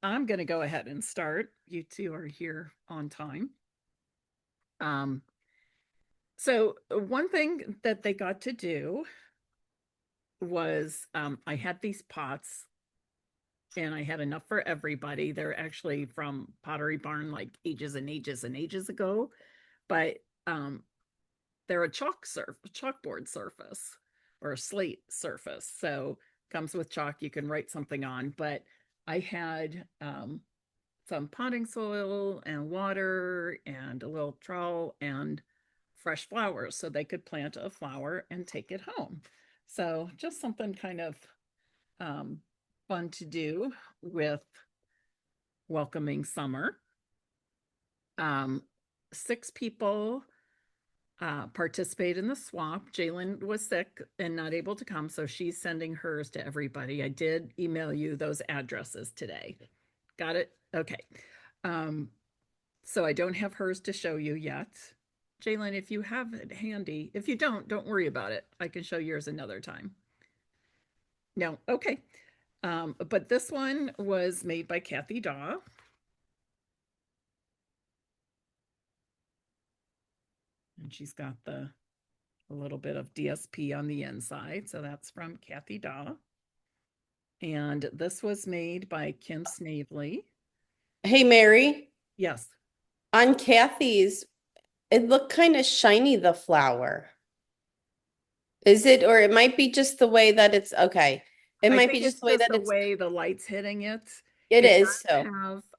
I'm going to go ahead and start. You two are here on time. Um, so one thing that they got to do was I had these pots and I had enough for everybody. They're actually from Pottery Barn like ages and ages and ages ago, but um, they're a chalkboard surface or a slate surface. So comes with chalk, you can write something on. But I had some potting soil and water and a little trowel and fresh flowers so they could plant a flower and take it home. So just something kind of um, fun to do with welcoming summer. Um, 6 people participate in the swap. Jalen was sick and not able to come, so she's sending hers to everybody. I did email you those addresses today. Got it? Okay. Um, so I don't have hers to show you yet. Jalen, if you have it handy, if you don't worry about it. I can show yours another time. No, okay. But this one was made by Kathy Daw. And she's got a little bit of DSP on the inside. So that's from Kathy Daw. And this was made by Kim Snavely. Hey, Mary, Yes. on Kathy's, it looked kind of shiny, the flower. Is it, or it might be just the way that it's okay. It I might think be just it's the way just that the it's, way the light's hitting it. it It is. does So,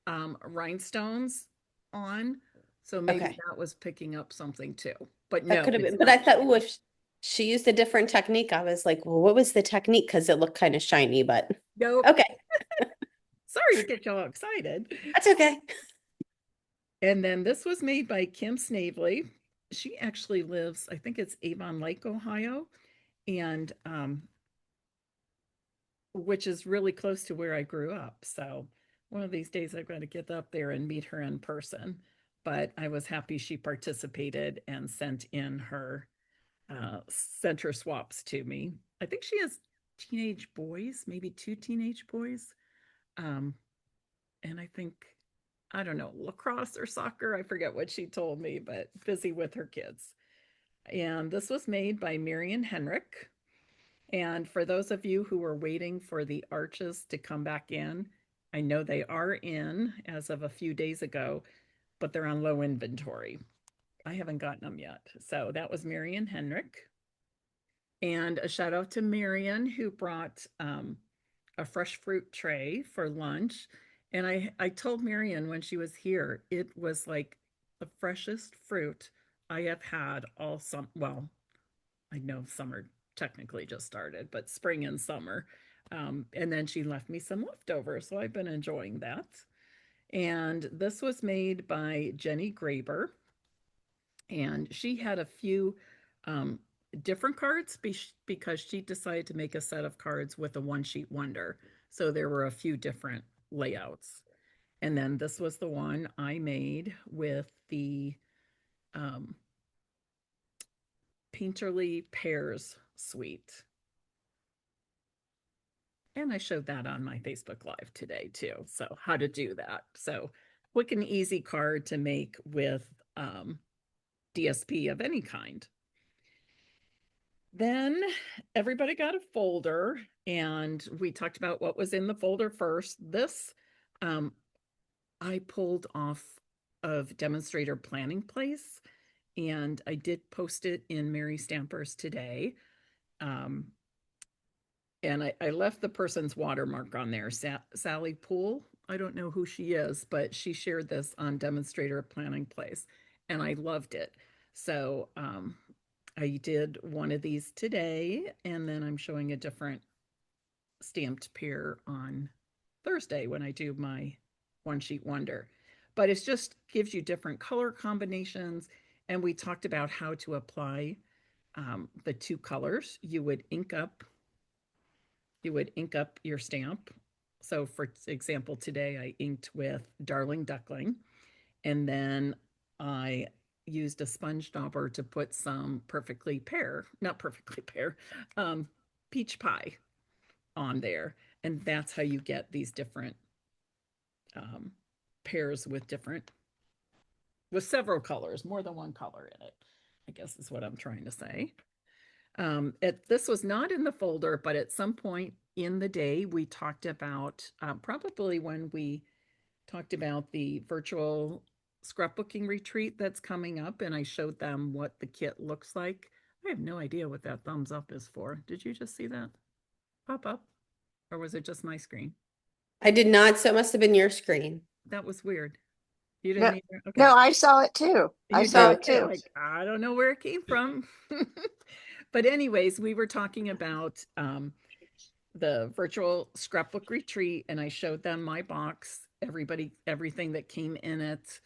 have rhinestones on, so maybe okay. that was picking up something too. But That no, could have it's been, but I not thought, oh, shiny. if she used a different technique, I was like, well, what was the technique? Because it looked kind of shiny, but Nope. okay. Sorry to get y'all excited. That's okay. And then this was made by Kim Snavely. She actually lives, I think it's Avon Lake, Ohio, and which is really close to where I grew up. So one of these days I've got to get up there and meet her in person. But I was happy she participated and sent her swaps to me. I think she has teenage boys, maybe 2 teenage boys. Um, and I think I don't know, lacrosse or soccer. I forget what she told me, but busy with her kids. And this was made by Marion Henrik. And for those of you who were waiting for the arches to come back in, I know they are in as of a few days ago, but they're on low inventory. I haven't gotten them yet. So that was Marion Henrik. And a shout out to Marion who brought a fresh fruit tray for lunch. And I told Marion when she was here, it was like the freshest fruit I have had all well, I know summer technically just started, but spring and summer. And then she left me some leftovers, so I've been enjoying that. And this was made by Jenny Graber, and she had a few um, different cards because she decided to make a set of cards with a one sheet wonder. So there were a few different layouts. And then this was the one I made with the um, Painterly Pears suite. And I showed that on my Facebook Live today too. So, how to do that. So, quick and easy card to make with DSP of any kind. Then everybody got a folder, and we talked about what was in the folder first. This um, I pulled off of Demonstrator Planning Place, and I did post it in Mary Stampers today. Um, and I left the person's watermark on there, Sally Poole. I don't know who she is, but she shared this on Demonstrator Planning Place, and I loved it. So I did one of these today, and then I'm showing a different stamped pair on Thursday when I do my one sheet wonder. But it just gives you different color combinations, and we talked about how to apply the 2 colors. You would ink up your stamp. So, for example, today I inked with Darling Duckling, and then I used a sponge dauber to put some not perfectly pear, um, peach pie on there. And that's how you get these different um, pairs with several colors, more than one color in it, I guess is what I'm trying to say. This was not in the folder, but at some point in the day, we talked about probably when we talked about the virtual scrapbooking retreat that's coming up, and I showed them what the kit looks like. I have no idea what that thumbs up is for. Did you just see that pop up? Or was it just my screen? I did not, so it must have been your screen. That was weird. You No, didn't either? Okay. no, I saw it too. I You saw did? it Yeah, too. like, I don't know where it came from. But anyways, we were talking about the virtual scrapbook retreat, and I showed them my box, everything that came in it,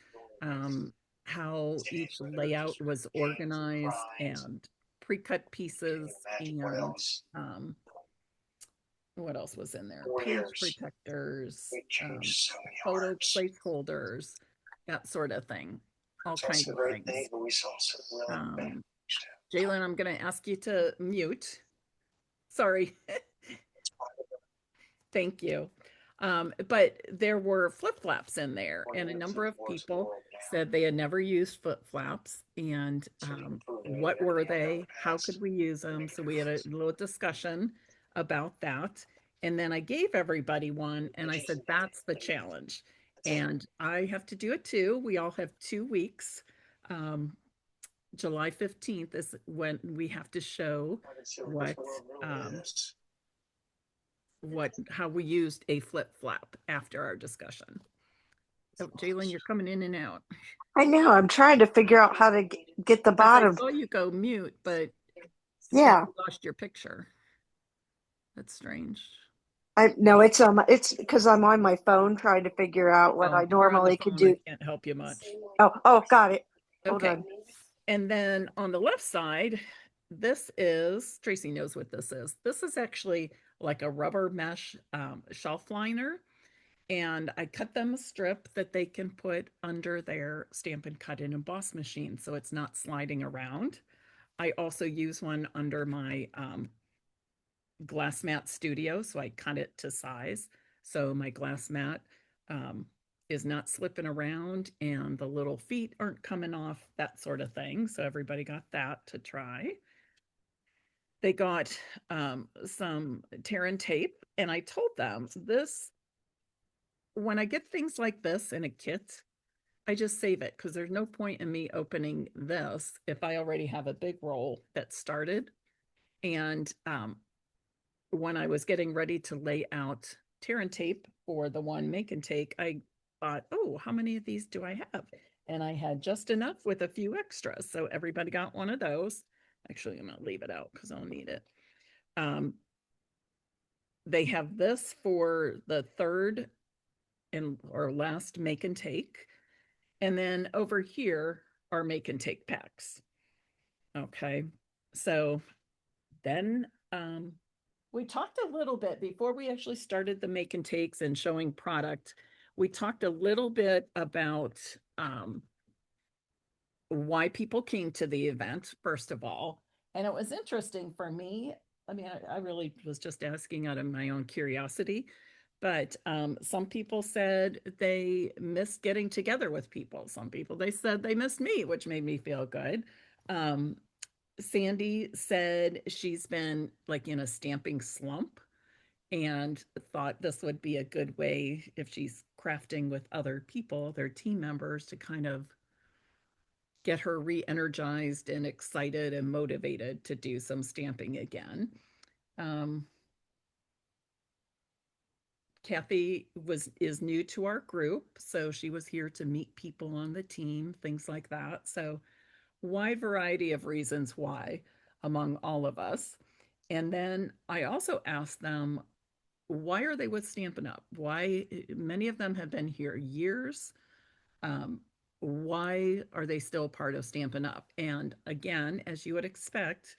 how each layout was organized, and pre-cut pieces, and what else was in there? Page protectors, photo placeholders, that sort of thing, all kinds of things. Um, Jalen, I'm going to ask you to mute. Sorry. Thank you. But there were flip flops in there, and a number of people said they had never used flip flops. And what were they? How could we use them? So we had a little discussion about that. And then I gave everybody one, and I said, that's the challenge. And I have to do it too. We all have 2 weeks. July 15th is when we have to show how we used a flip flop after our discussion. So Jalen, you're coming in and out. I know. I'm trying to figure out how to get the I bottom. saw you go mute, but Yeah, you lost your picture. That's strange. I no. It's because I'm on my phone trying to figure out what I If you're on the normally could phone, I do. can't help you much. Oh, got it. Hold Okay. on. And then on the left side, this is, Tracy knows what this is. This is actually like a rubber mesh shelf liner. And I cut them a strip that they can put under their Stampin' Cut and emboss machine so it's not sliding around. I also use one under my glass mat studio, so I cut it to size. So my glass mat is not slipping around and the little feet aren't coming off, that sort of thing. So everybody got that to try. They got some tear and tape, and I told them this, when I get things like this in a kit, I just save it because there's no point in me opening this if I already have a big roll that started. And when I was getting ready to lay out tear and tape for the one make and take, I thought, oh, how many of these do I have? And I had just enough with a few extras. So everybody got one of those. Actually, I'm going to leave it out because I'll need it. They have this for the third and or last make and take. And then over here are make and take packs. Okay. So then we talked a little bit before we actually started the make and takes and showing product. We talked a little bit about why people came to the event, first of all. And it was interesting for me. I mean, I really was just asking out of my own curiosity. But some people said they missed getting together with people. Some people, they said they missed me, which made me feel good. Sandy said she's been like in a stamping slump and thought this would be a good way if she's crafting with other people, their team members, to kind of get her re-energized and excited and motivated to do some stamping again. Kathy is new to our group, so she was here to meet people on the team, things like that. So wide variety of reasons why among all of us. And then I also asked them, why are they with Stampin' Up? Why, many of them have been here years. Why are they still part of Stampin' Up? And again, as you would expect,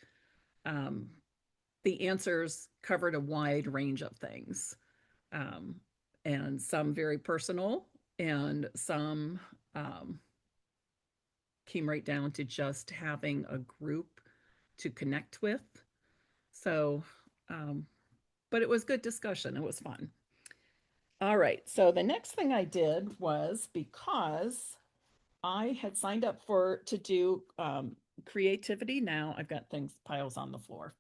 the answers covered a wide range of things. And some very personal, and some came right down to just having a group to connect with. So, but it was good discussion. It was fun. All right, so the next thing I did was because I had signed up to do Creativity Now. I've got things piles on the floor.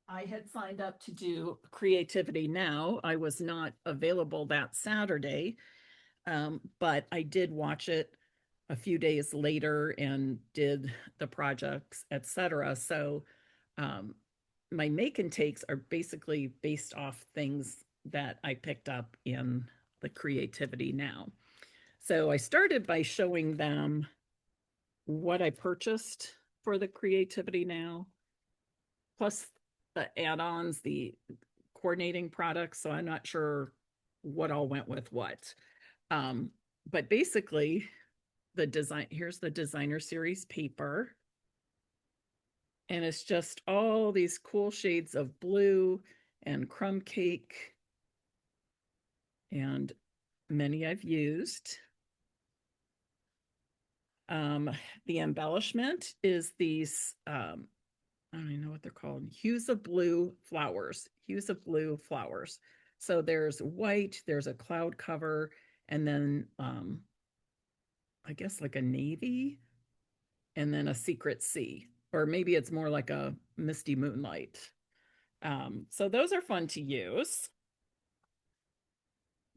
I had signed up to do Creativity Now. I was not available that Saturday, but I did watch it a few days later and did the projects, etc. So my make and takes are basically based off things that I picked up in the Creativity Now. So I started by showing them what I purchased for the Creativity Now, plus the add-ons, the coordinating products. So I'm not sure what all went with what. But basically, here's the designer series paper. And it's just all these cool shades of blue and crumb cake. And many I've used. The embellishment is these, I don't even know what they're called, hues of blue flowers. So there's white, there's a cloud cover, and then I guess like a navy, and then a secret sea, or maybe it's more like a misty moonlight. So those are fun to use.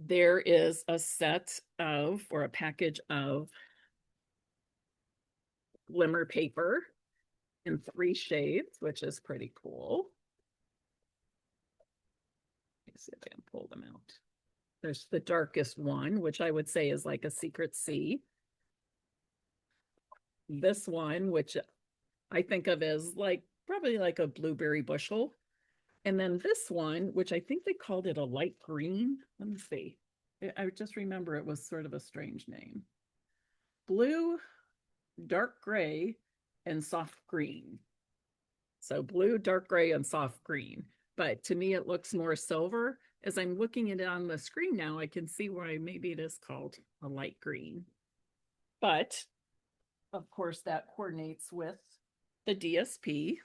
There is a package of glimmer paper in 3 shades, which is pretty cool. Let me see if I can pull them out. There's the darkest one, which I would say is like a secret sea. This one, which I think of as probably like a blueberry bushel. And then this one, which I think they called it a light green. Let me see. I just remember it was sort of a strange name. Blue, dark gray, and soft green. So blue, dark gray, and soft green. But to me, it looks more silver. As I'm looking at it on the screen now, I can see why maybe it is called a light green. But of course, that coordinates with the DSP.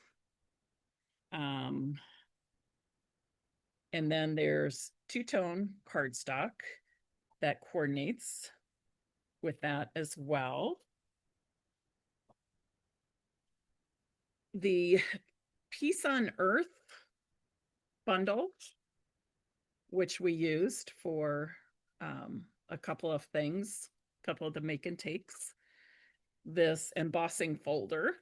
And then there's two-tone cardstock that coordinates with that as well. The Peace on Earth bundle, which we used for a couple of things, a couple of the make and takes. This embossing folder,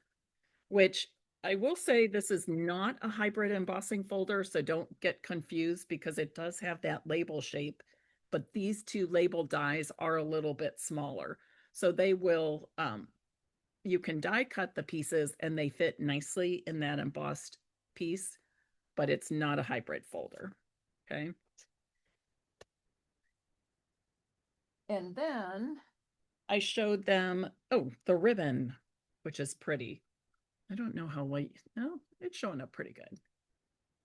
which I will say this is not a hybrid embossing folder, so don't get confused because it does have that label shape, but these 2 label dies are a little bit smaller. So they will, you can die cut the pieces and they fit nicely in that embossed piece, but it's not a hybrid folder, okay? And then I showed them, the ribbon, which is pretty. I don't know how light, no, it's showing up pretty good.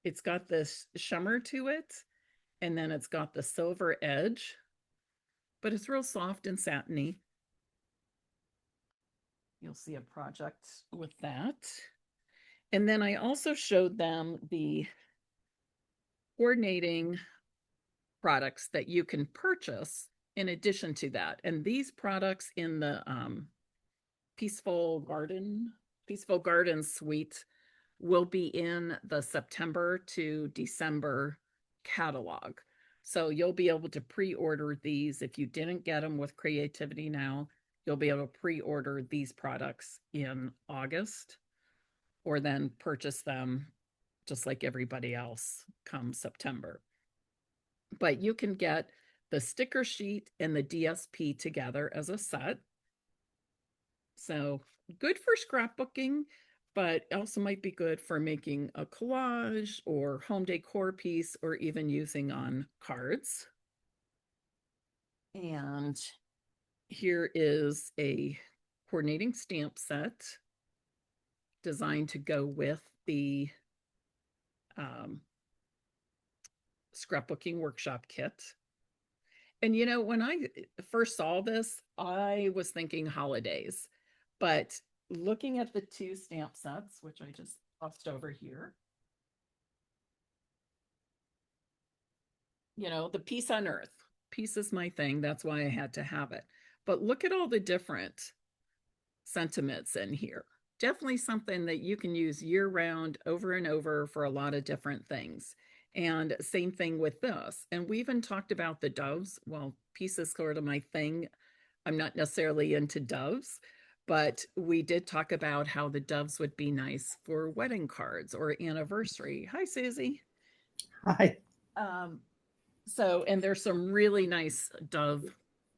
It's got this shimmer to it, and then it's got the silver edge, but it's real soft and satiny. You'll see a project with that. And then I also showed them the coordinating products that you can purchase in addition to that. And these products in the Peaceful Garden suite will be in the September to December catalog. So you'll be able to pre-order these. If you didn't get them with Creativity Now, you'll be able to pre-order these products in August, or then purchase them just like everybody else come September. But you can get the sticker sheet and the DSP together as a set. So good for scrapbooking, but also might be good for making a collage or home decor piece, or even using on cards. And here is a coordinating stamp set designed to go with the scrapbooking workshop kit. And when I first saw this, I was thinking holidays, but looking at the 2 stamp sets, which I just tossed over here, you know, the peace on earth. Peace is my thing. That's why I had to have it. But look at all the different sentiments in here. Definitely something that you can use year round over and over for a lot of different things. And same thing with this. And we even talked about the doves. Well, peace is sort of my thing. I'm not necessarily into doves, but we did talk about how the doves would be nice for wedding cards or anniversary. Hi, Susie. Hi. Um, so, and there's some really nice dove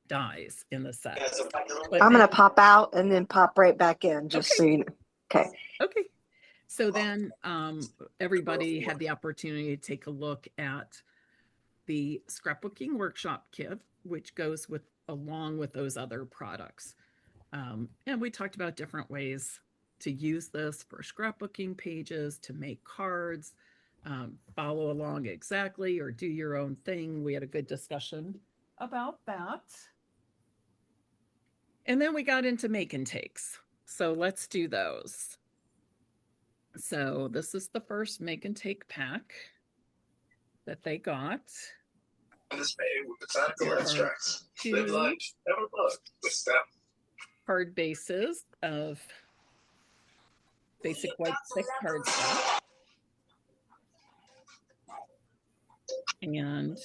dies in the set. But I'm gonna then- pop out and then pop right back in, just Okay. so you know. Okay. Okay. So then everybody had the opportunity to take a look at the scrapbooking workshop kit, which goes with along with those other products. And we talked about different ways to use this for scrapbooking pages, to make cards, follow along exactly, or do your own thing. We had a good discussion about that. And then we got into make and takes. So let's do those. So this is the first make and take pack that they got. This page with botanical There are extracts. two Live life, never look. With STEM. card bases of basic white thick cardstock. And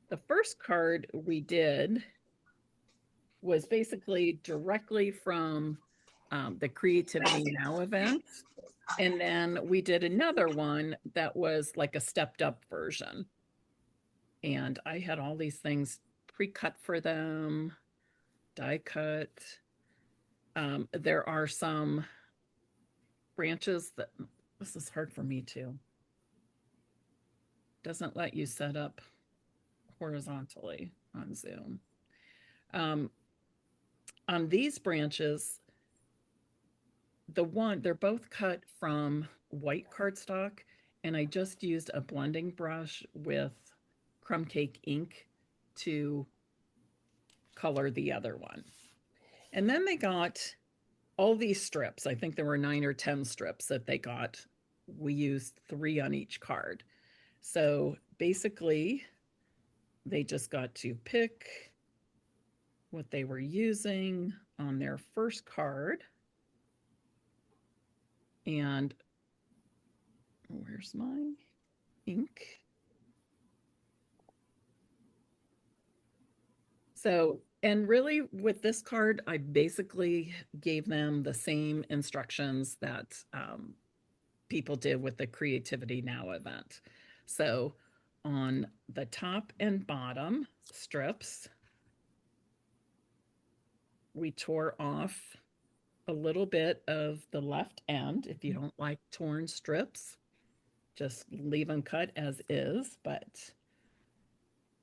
the first card we did was basically directly from the Creativity Now event. And then we did another one that was like a stepped up version. And I had all these things pre-cut for them, die cut. There are some branches that, this is hard for me too. Doesn't let you set up horizontally on Zoom. On these branches, they're both cut from white cardstock, and I just used a blending brush with crumb cake ink to color the other one. And then they got all these strips. I think there were 9 or 10 strips that they got. We used 3 on each card. So basically, they just got to pick what they were using on their first card. And where's my ink? So, and really with this card, I basically gave them the same instructions that people did with the Creativity Now event. So on the top and bottom strips, we tore off a little bit of the left end. If you don't like torn strips, just leave them cut as is, but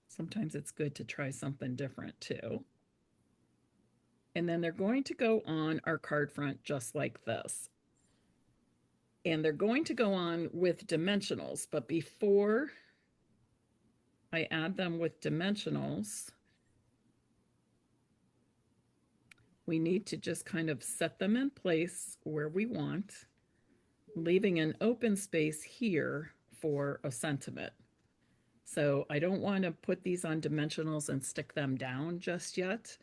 sometimes it's good to try something different too. And then they're going to go on our card front just like this. And they're going to go on with dimensionals, but before I add them with dimensionals, we need to just kind of set them in place where we want, leaving an open space here for a sentiment. So I don't want to put these on dimensionals and stick them down just yet,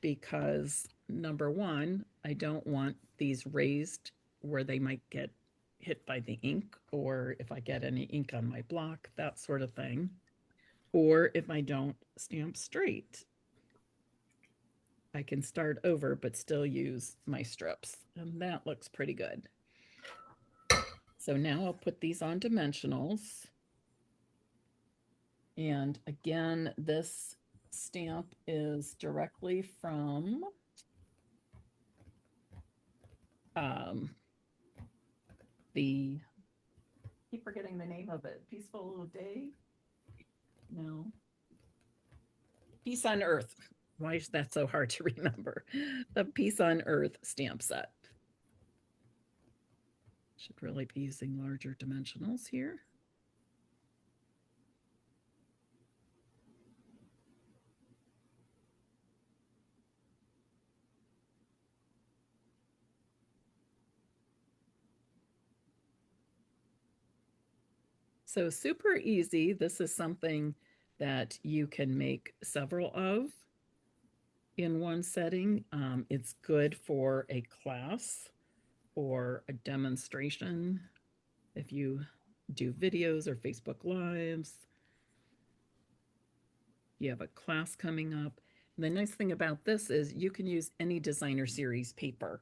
because number one, I don't want these raised where they might get hit by the ink, or if I get any ink on my block, that sort of thing. Or if I don't stamp straight, I can start over but still use my strips, and that looks pretty good. So now I'll put these on dimensionals. And again, this stamp is directly from the, keep forgetting the name of it, Peaceful Day? No. Peace on Earth. Why is that so hard to remember? The Peace on Earth stamp set. Should really be using larger dimensionals here. So super easy. This is something that you can make several of in one setting. It's good for a class or a demonstration if you do videos or Facebook Lives. You have a class coming up. And the nice thing about this is you can use any designer series paper.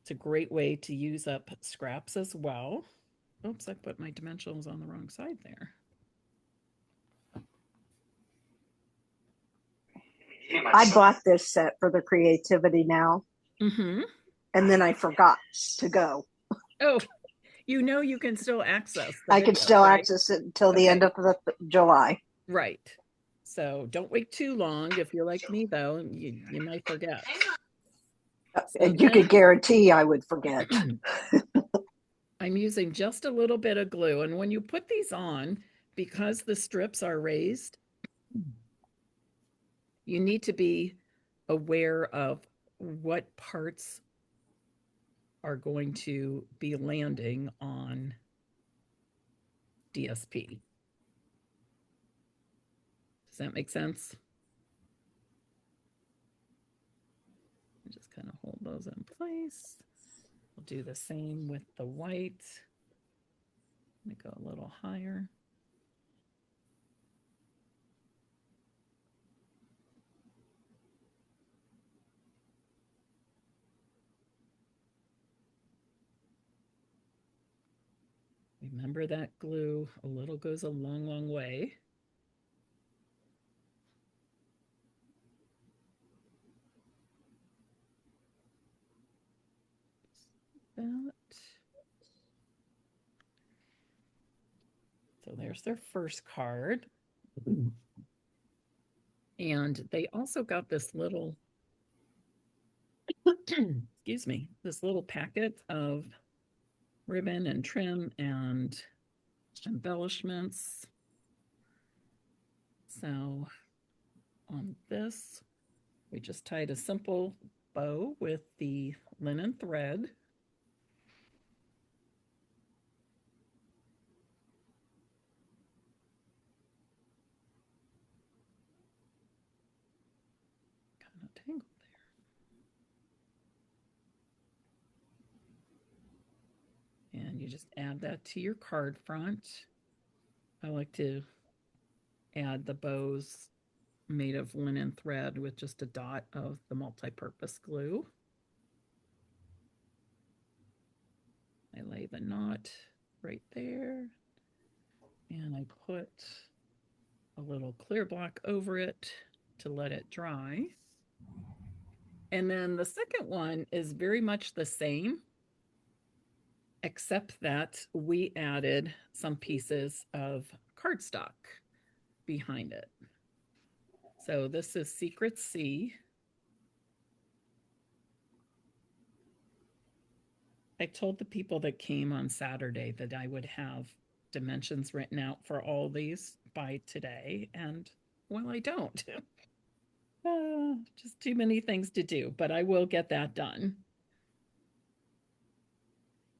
It's a great way to use up scraps as well. Oops, I put my dimensionals on the wrong side there. I bought this set for the Creativity Now, Mm-hmm. and then I forgot to go. Oh, you know you can still access the I can video, still right? access it until the Okay. end of July. Right. So don't wait too long. If you're like me, though, you might forget. And you could guarantee I would forget. I'm using just a little bit of glue. And when you put these on, because the strips are raised, you need to be aware of what parts are going to be landing on DSP. Does that make sense? Just kind of hold those in place. We'll do the same with the white. Let me go a little higher. Remember that glue, a little goes a long, long way. That. So there's their first card. And they also got this little, excuse me, this little packet of ribbon and trim and embellishments. So on this, we just tied a simple bow with the linen thread. Kind of tangled there. And you just add that to your card front. I like to add the bows made of linen thread with just a dot of the multi-purpose glue. I lay the knot right there, and I put a little clear block over it to let it dry. And then the second one is very much the same, except that we added some pieces of cardstock behind it. So this is Secret C. I told the people that came on Saturday that I would have dimensions written out for all these by today, and well, I don't. Just too many things to do, but I will get that done.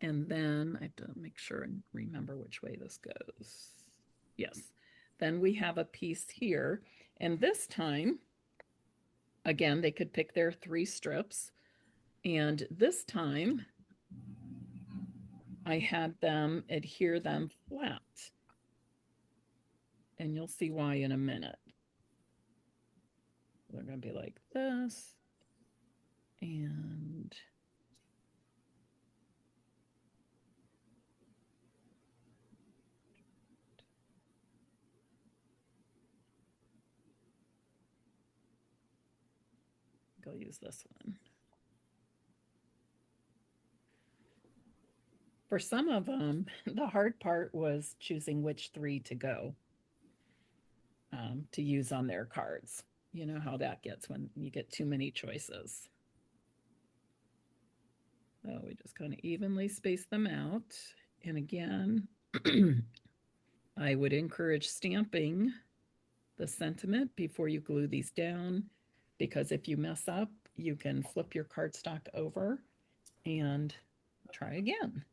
And then I have to make sure and remember which way this goes. Yes. Then we have a piece here, and this time, again, they could pick their 3 strips, and this time I had them adhere them flat. And you'll see why in a minute. They're going to be like this. And go use this one. For some of them, the hard part was choosing which 3 to go to use on their cards. You know how that gets when you get too many choices. So we just kind of evenly space them out. And again, I would encourage stamping the sentiment before you glue these down, because if you mess up, you can flip your cardstock over and try again.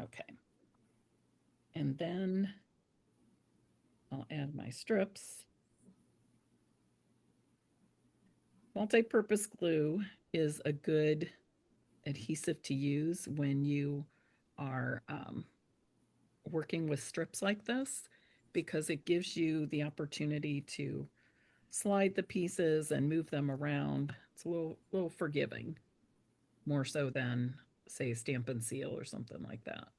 Okay. And then I'll add my strips. Multi-purpose glue is a good adhesive to use when you are working with strips like this, because it gives you the opportunity to slide the pieces and move them around. It's a little forgiving, more so than, say, stamp and seal or something like that.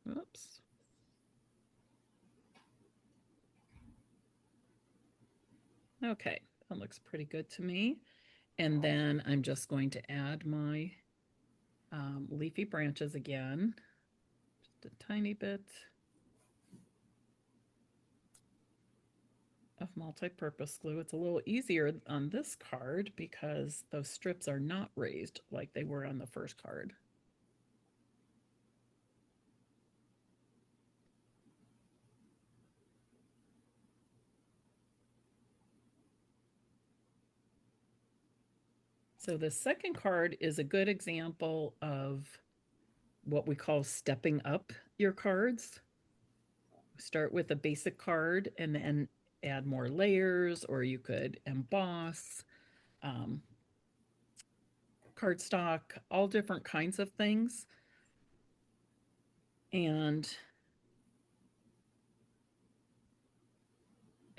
Oops. Okay, that looks pretty good to me. And then I'm just going to add my leafy branches again, just a tiny bit of multi-purpose glue. It's a little easier on this card because those strips are not raised like they were on the first card. So the second card is a good example of what we call stepping up your cards. Start with a basic card and then add more layers, or you could emboss, cardstock, all different kinds of things. And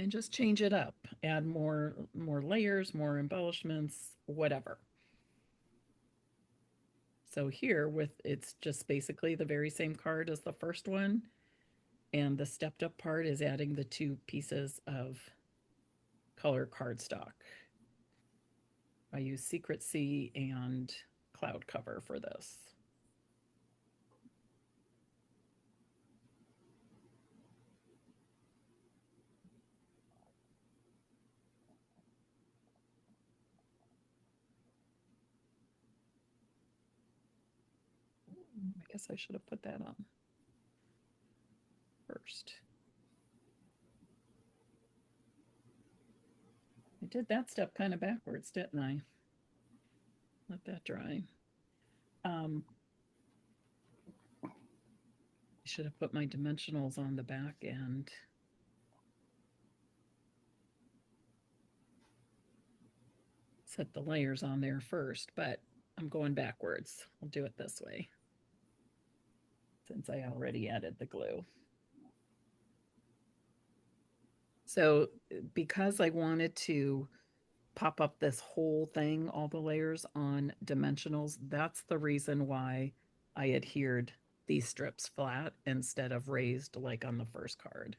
just change it up, add more layers, more embellishments, whatever. So here it's just basically the very same card as the first one, and the stepped up part is adding the 2 pieces of color cardstock. I use Secret Sea and Cloud Cover for this. I guess I should have put that on first. I did that step kind of backwards, didn't I? Let that dry. I should have put my dimensionals on the back end. Set the layers on there first, but I'm going backwards. I'll do it this way since I already added the glue. So because I wanted to pop up this whole thing, all the layers on dimensionals, that's the reason why I adhered these strips flat instead of raised like on the first card.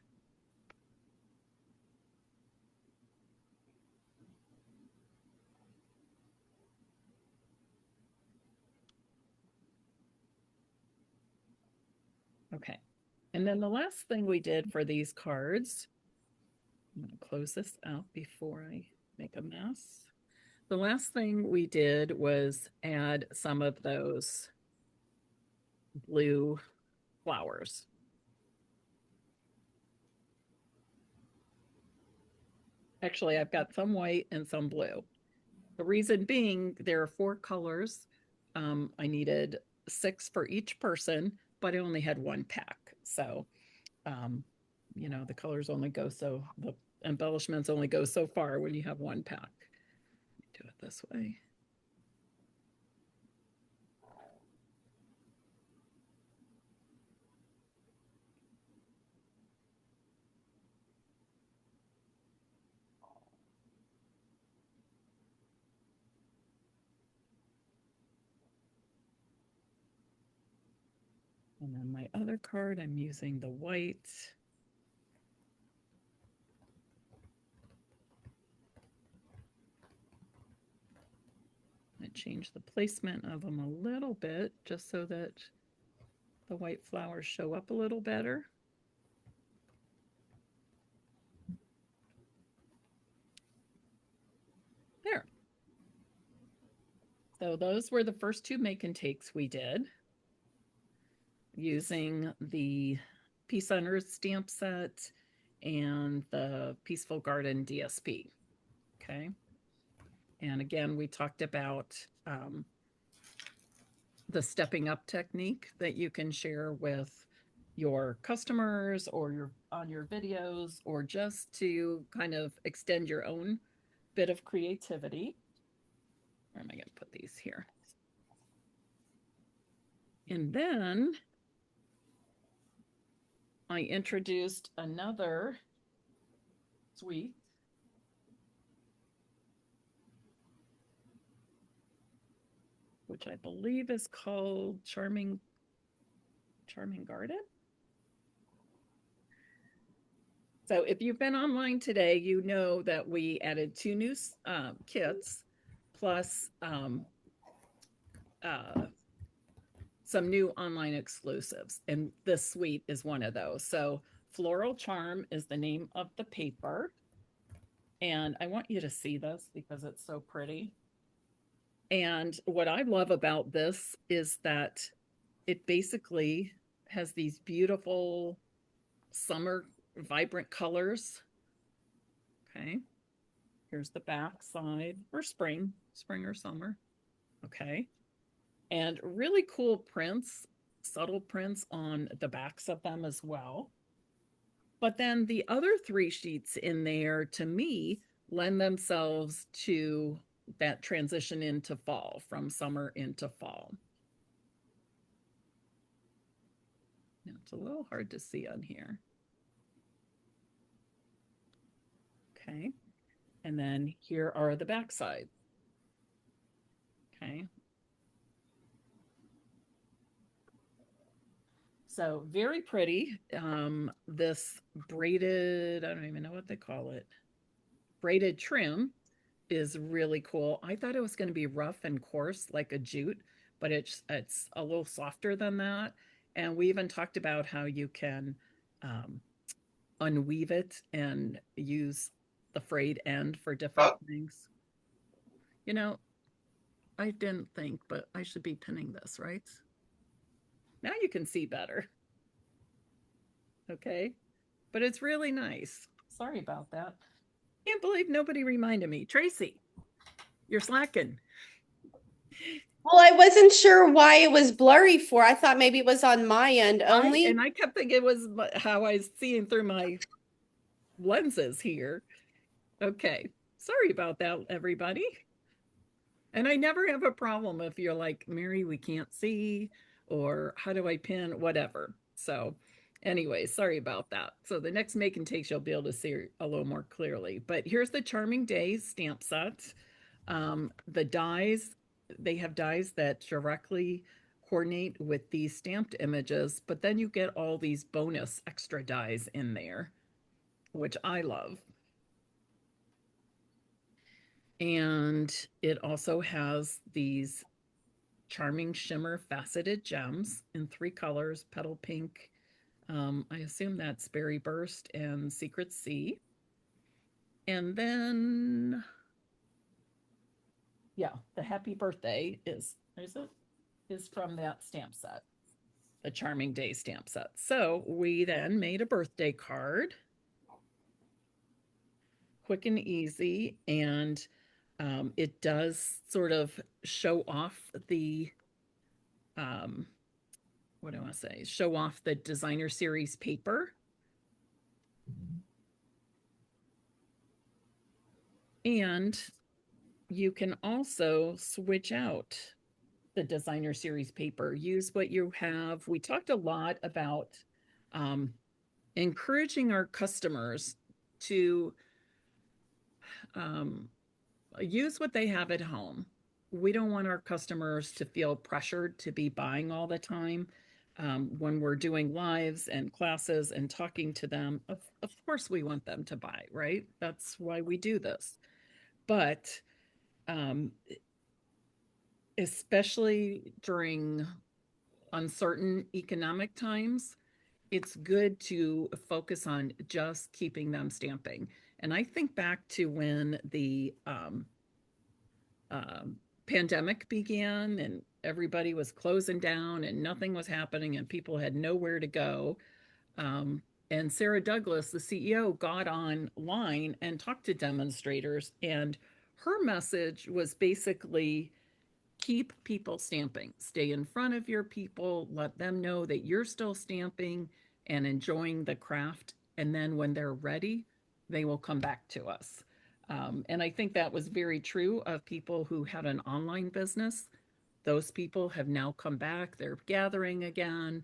Okay. And then the last thing we did for these cards, I'm going to close this out before I make a mess. The last thing we did was add some of those blue flowers. Actually, I've got some white and some blue. The reason being, there are 4 colors. I needed 6 for each person, but I only had 1 pack. So, the colors only go so, the embellishments only go so far when you have 1 pack. Do it this way. And then my other card, I'm using the white. I change the placement of them a little bit just so that the white flowers show up a little better. There. So those were the first two make and takes we did using the Peace on Earth stamp set and the Peaceful Garden DSP. Okay. And again, we talked about the stepping up technique that you can share with your customers or on your videos, or just to kind of extend your own bit of creativity. Where am I going to put these here? And then I introduced another suite. Which I believe is called Charming Garden. So if you've been online today, you know that we added two new kits plus some new online exclusives. And this suite is one of those. So Floral Charm is the name of the paper. And I want you to see this because it's so pretty. And what I love about this is that it basically has these beautiful summer vibrant colors. Okay. Here's the back side, or spring or summer. Okay. And really cool prints, subtle prints on the backs of them as well. But then the other three sheets in there, to me, lend themselves to that transition into fall, from summer into fall. Now, it's a little hard to see on here. Okay. And then here are the backside. Okay. So very pretty. This braided, I don't even know what they call it. Braided trim is really cool. I thought it was going to be rough and coarse like a jute, but it's a little softer than that. And we even talked about how you can unweave it and use the frayed end for different things. You know, I didn't think, but I should be pinning this, right? Now you can see better. Okay. But it's really nice. Sorry about that. Can't believe nobody reminded me. Tracy, you're slacking. Well, I wasn't sure why it was blurry for. I thought maybe it was on my end only. And I kept thinking it was how I was seeing through my lenses here. Okay. Sorry about that, everybody. And I never have a problem if you're like, Mary, we can't see, or how do I pin, whatever. So anyway, sorry about that. So the next make and takes, you'll be able to see a little more clearly. But here's the Charming Days stamp set. The dies, they have dies that directly coordinate with these stamped images, but then you get all these bonus extra dies in there, which I love. And it also has these charming shimmer faceted gems in 3 colors, petal pink. I assume that's Berry Burst and Secret Sea. And then, yeah, the happy birthday is from that stamp set, the Charming Day stamp set. So we then made a birthday card, quick and easy, and it does sort of show off the, what do I want to say? Show off the designer series paper. And you can also switch out the designer series paper, use what you have. We talked a lot about encouraging our customers to use what they have at home. We don't want our customers to feel pressured to be buying all the time. When we're doing lives and classes and talking to them, of course we want them to buy, right? That's why we do this. But especially during uncertain economic times, it's good to focus on just keeping them stamping. And I think back to when the pandemic began and everybody was closing down and nothing was happening and people had nowhere to go. And Sarah Douglas, the CEO, got online and talked to demonstrators, and her message was basically keep people stamping, stay in front of your people, let them know that you're still stamping and enjoying the craft. And then when they're ready, they will come back to us. And I think that was very true of people who had an online business. Those people have now come back, they're gathering again,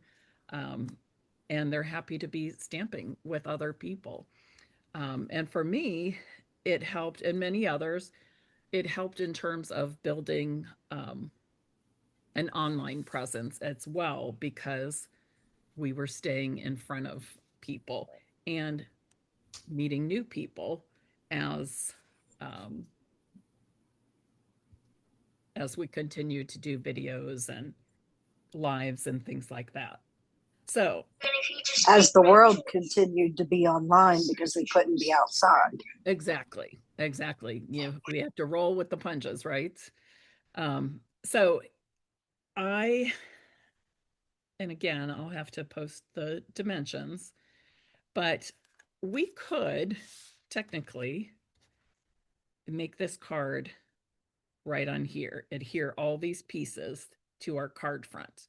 and they're happy to be stamping with other people. And for me, it helped, and many others, it helped in terms of building an online presence as well, because we were staying in front of people and meeting new people as um, as we continue to do videos and lives and things like that. So As the world continued to be online because they couldn't be outside. exactly, we have to roll with the punches, right? So I, and again, I'll have to post the dimensions, but we could technically make this card right on here, adhere all these pieces to our card front.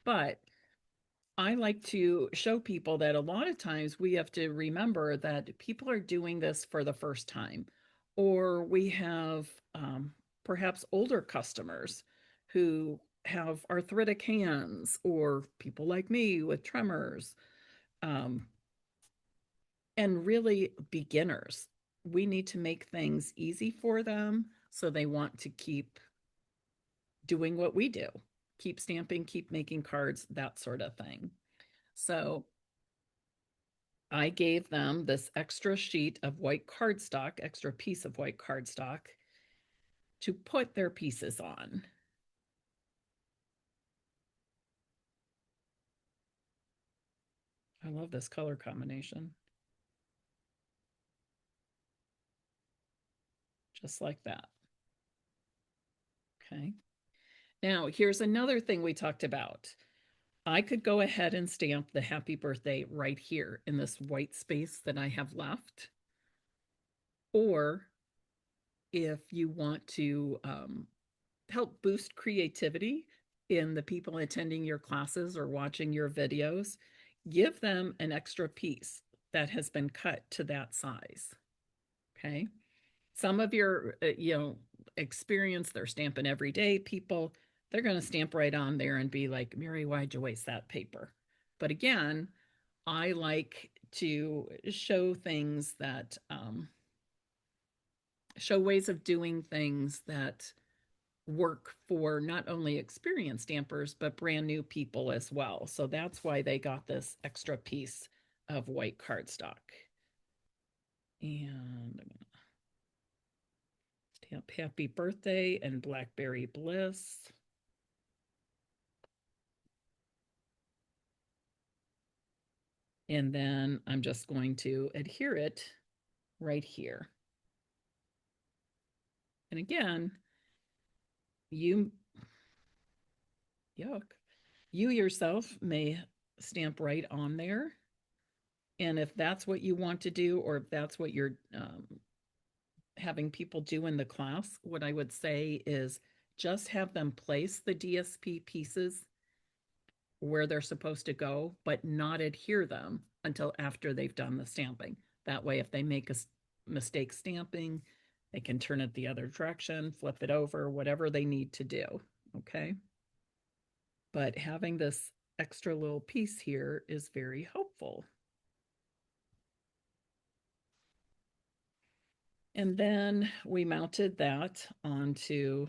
But I like to show people that a lot of times we have to remember that people are doing this for the first time, or we have perhaps older customers who have arthritic hands, or people like me with tremors, and really beginners. We need to make things easy for them so they want to keep doing what we do, keep stamping, keep making cards, that sort of thing. So I gave them this extra sheet of white cardstock, extra piece of white cardstock to put their pieces on. I love this color combination. Just like that. Okay. Now, here's another thing we talked about. I could go ahead and stamp the happy birthday right here in this white space that I have left. Or if you want to help boost creativity in the people attending your classes or watching your videos, give them an extra piece that has been cut to that size. Okay. Some of your, experience, they're stamping every day people, they're going to stamp right on there and be like, Mary, why'd you waste that paper? But again, I like to show things that, show ways of doing things that work for not only experienced stampers, but brand new people as well. So that's why they got this extra piece of white cardstock. And I'm going to stamp happy birthday and blackberry bliss. And then I'm just going to adhere it right here. And again, you yourself may stamp right on there. And if that's what you want to do, or if that's what you're having people do in the class, what I would say is just have them place the DSP pieces where they're supposed to go, but not adhere them until after they've done the stamping. That way, if they make a mistake stamping, they can turn it the other direction, flip it over, whatever they need to do, okay? But having this extra little piece here is very helpful. And then we mounted that onto,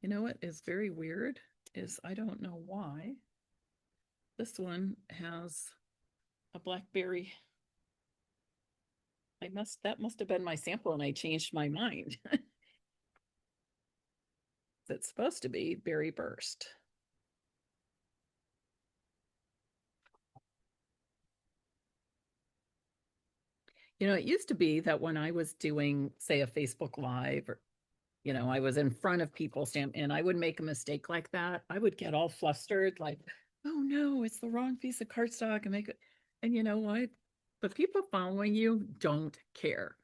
you know what is very weird is I don't know why this one has a blackberry. That must have been my sample and I changed my mind. It's supposed to be Berry Burst. It used to be that when I was doing, say, a Facebook Live or, I was in front of people and I would make a mistake like that. I would get all flustered, like, oh no, it's the wrong piece of cardstock and make it. And you know what? The people following you don't care.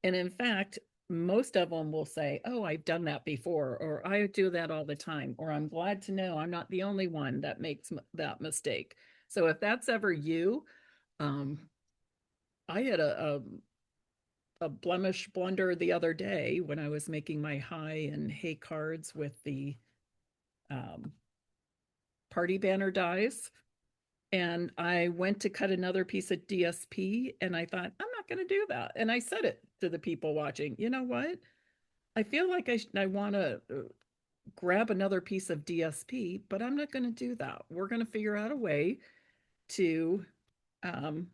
And in fact, most of them will say, oh, I've done that before, or I do that all the time, or I'm glad to know I'm not the only one that makes that mistake. So if that's ever you, um, I had a blemish blunder the other day when I was making my high and hay cards with the um, party banner dies. And I went to cut another piece of DSP and I thought, I'm not going to do that. And I said it to the people watching, you know what? I feel like I want to grab another piece of DSP, but I'm not going to do that. We're going to figure out a way to um,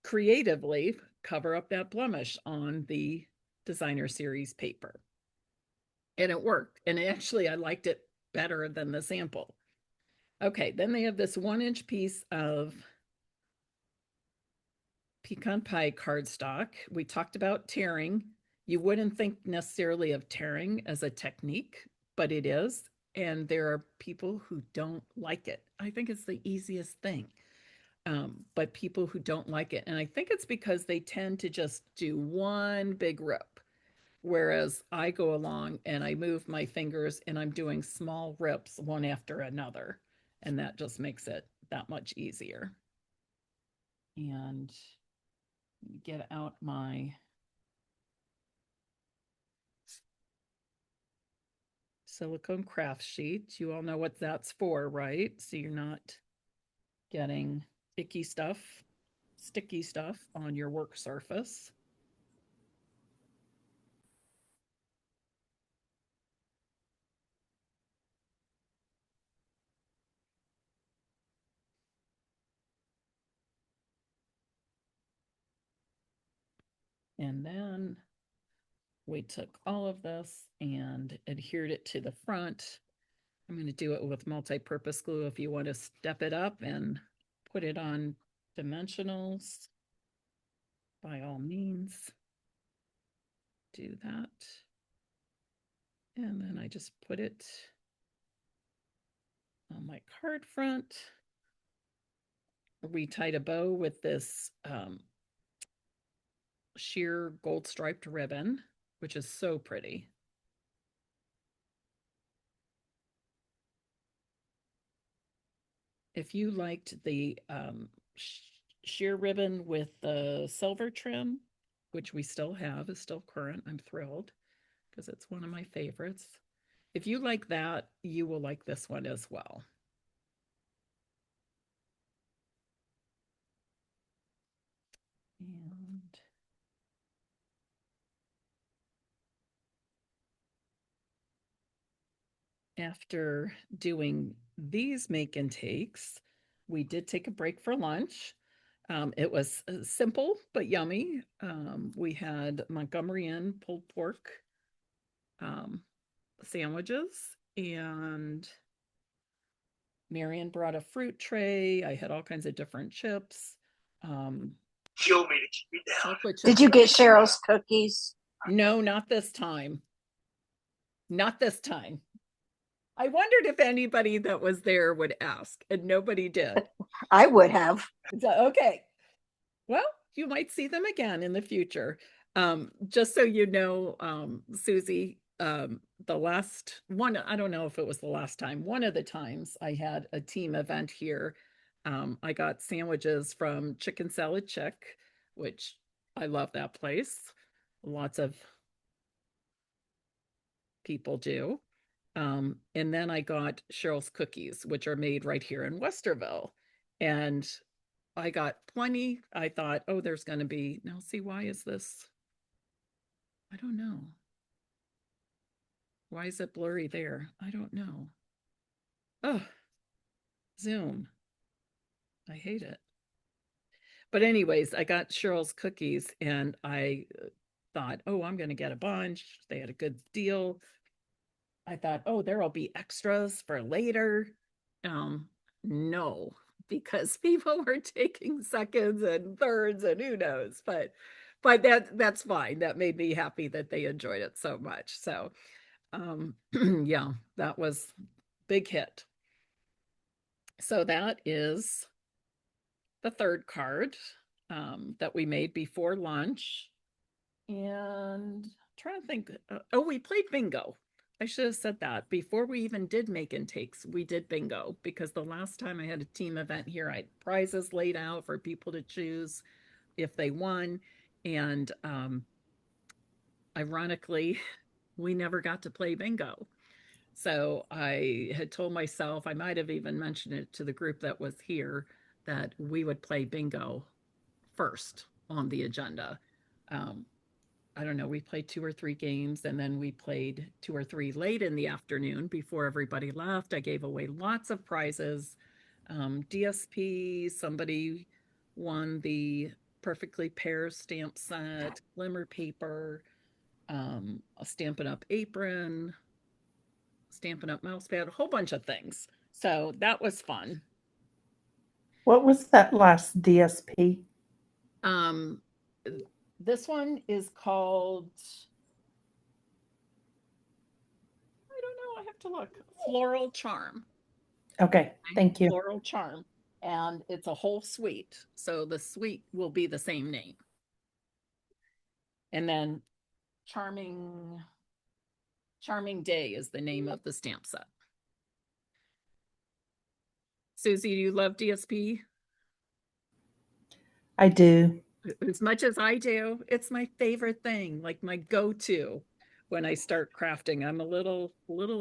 creatively cover up that blemish on the designer series paper. And it worked. And actually, I liked it better than the sample. Okay, then they have this 1-inch piece of pecan pie cardstock. We talked about tearing. You wouldn't think necessarily of tearing as a technique, but it is. And there are people who don't like it. I think it's the easiest thing. But people who don't like it. And I think it's because they tend to just do one big rip. Whereas I go along and I move my fingers and I'm doing small rips one after another. And that just makes it that much easier. And get out my silicone craft sheet. You all know what that's for, right? So you're not getting icky stuff, sticky stuff on your work surface. And then we took all of this and adhered it to the front. I'm going to do it with multi-purpose glue if you want to step it up and put it on dimensionals. By all means, do that. And then I just put it on my card front. We tied a bow with this sheer gold striped ribbon, which is so pretty. If you liked the sheer ribbon with the silver trim, which we still have, is still current, I'm thrilled because it's one of my favorites. If you like that, you will like this one as well. And after doing these make and takes, we did take a break for lunch. It was simple but yummy. We had Montgomery Inn pulled pork sandwiches, and Marion brought a fruit tray. I had all kinds of different chips. Kill me to keep me down. Did you get Cheryl's cookies? No, not this time. Not this time. I wondered if anybody that was there would ask, and nobody did. I would have. Okay. Well, you might see them again in the future. Just so you know, Susie, the last one, I don't know if it was the last time, one of the times I had a team event here, I got sandwiches from Chicken Salad Chick, which I love that place. Lots of people do. And then I got Cheryl's cookies, which are made right here in Westerville. And I got plenty. I thought, oh, there's going to be, now see, why is this? I don't know. Why is it blurry there? I don't know. Oh, Zoom. I hate it. But anyways, I got Cheryl's cookies and I thought, oh, I'm going to get a bunch. They had a good deal. I thought, oh, there'll be extras for later. No, because people were taking seconds and thirds and who knows, but that's fine. That made me happy that they enjoyed it so much. So yeah, that was big hit. So that is the third card that we made before lunch. And I'm trying to think, oh, we played bingo. I should have said that before we even did make intakes. We did bingo because the last time I had a team event here, I had prizes laid out for people to choose if they won. And ironically, we never got to play bingo. So I had told myself, I might have even mentioned it to the group that was here, that we would play bingo first on the agenda. I don't know, we played 2 or 3 games and then we played 2 or 3 late in the afternoon before everybody left. I gave away lots of prizes. DSP, somebody won the Perfectly Pairs stamp set, glimmer paper, a Stampin' Up apron, Stampin' Up mouse pad, a whole bunch of things. So that was fun. What was that last DSP? This one is called, I don't know, I have to look. Floral Charm. Okay, thank you. Floral Charm. And it's a whole suite. So the suite will be the same name. And then Charming Day is the name of the stamp set. Susie, do you love DSP? I do. As much as I do, it's my favorite thing, like my go-to when I start crafting. I'm a little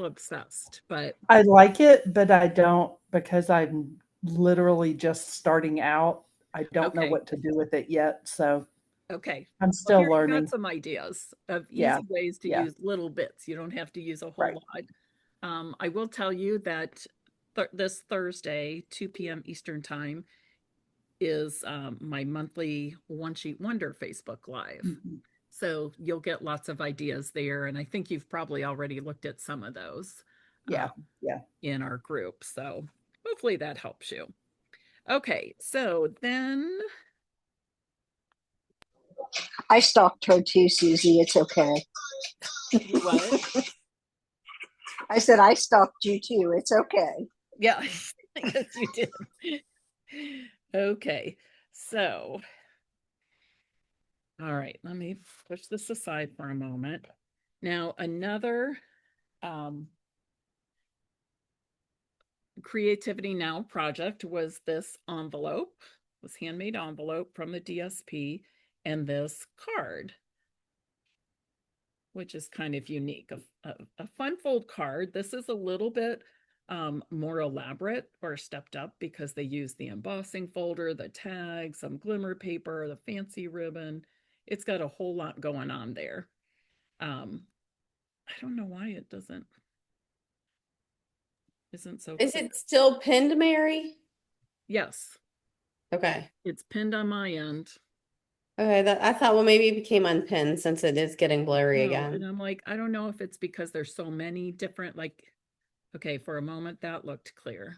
obsessed, but I like it, but I don't because I'm literally just starting out. I don't know Okay. what to do with it yet, so okay. I'm Well, still here you learning. got some ideas of Yeah, easy ways to yeah. use little bits. You don't have to use a whole Right. lot. I will tell you that this Thursday, 2 p.m. Eastern time, is my monthly One Sheet Wonder Facebook Live. Mhm. So you'll get lots of ideas there. And I think you've probably already looked at some of those Yeah, yeah. in our group. So hopefully that helps you. Okay, so then I stalked her too, Susie. It's okay. you what? I said I stalked you too. It's okay. Yeah, yes, you did. Okay, so all right, let me push this aside for a moment. Now, another Creativity Now project was this envelope, was handmade envelope from the DSP, and this card, which is kind of unique. A fun fold card. This is a little bit more elaborate or stepped up because they use the embossing folder, the tag, some glimmer paper, the fancy ribbon. It's got a whole lot going on there. I don't know why it isn't so Is clear. it still pinned, Mary? Yes, Okay. it's pinned on my end. Okay, that I thought, well, maybe it became unpinned since it is getting blurry No, and again. I'm like, I don't know if it's because there's so many different, like, okay, for a moment that looked clear.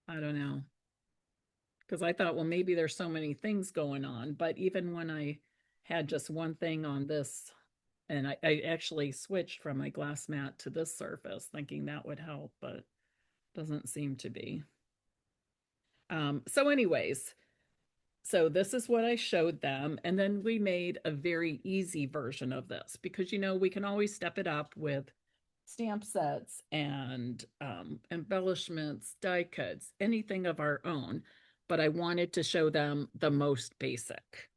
I don't know. Because I thought, well, maybe there's so many things going on. But even when I had just one thing on this, and I actually switched from my glass mat to this surface, thinking that would help, but doesn't seem to be. So anyways, so this is what I showed them. And then we made a very easy version of this because, you know, we can always step it up with stamp sets and embellishments, die cuts, anything of our own. But I wanted to show them the most basic.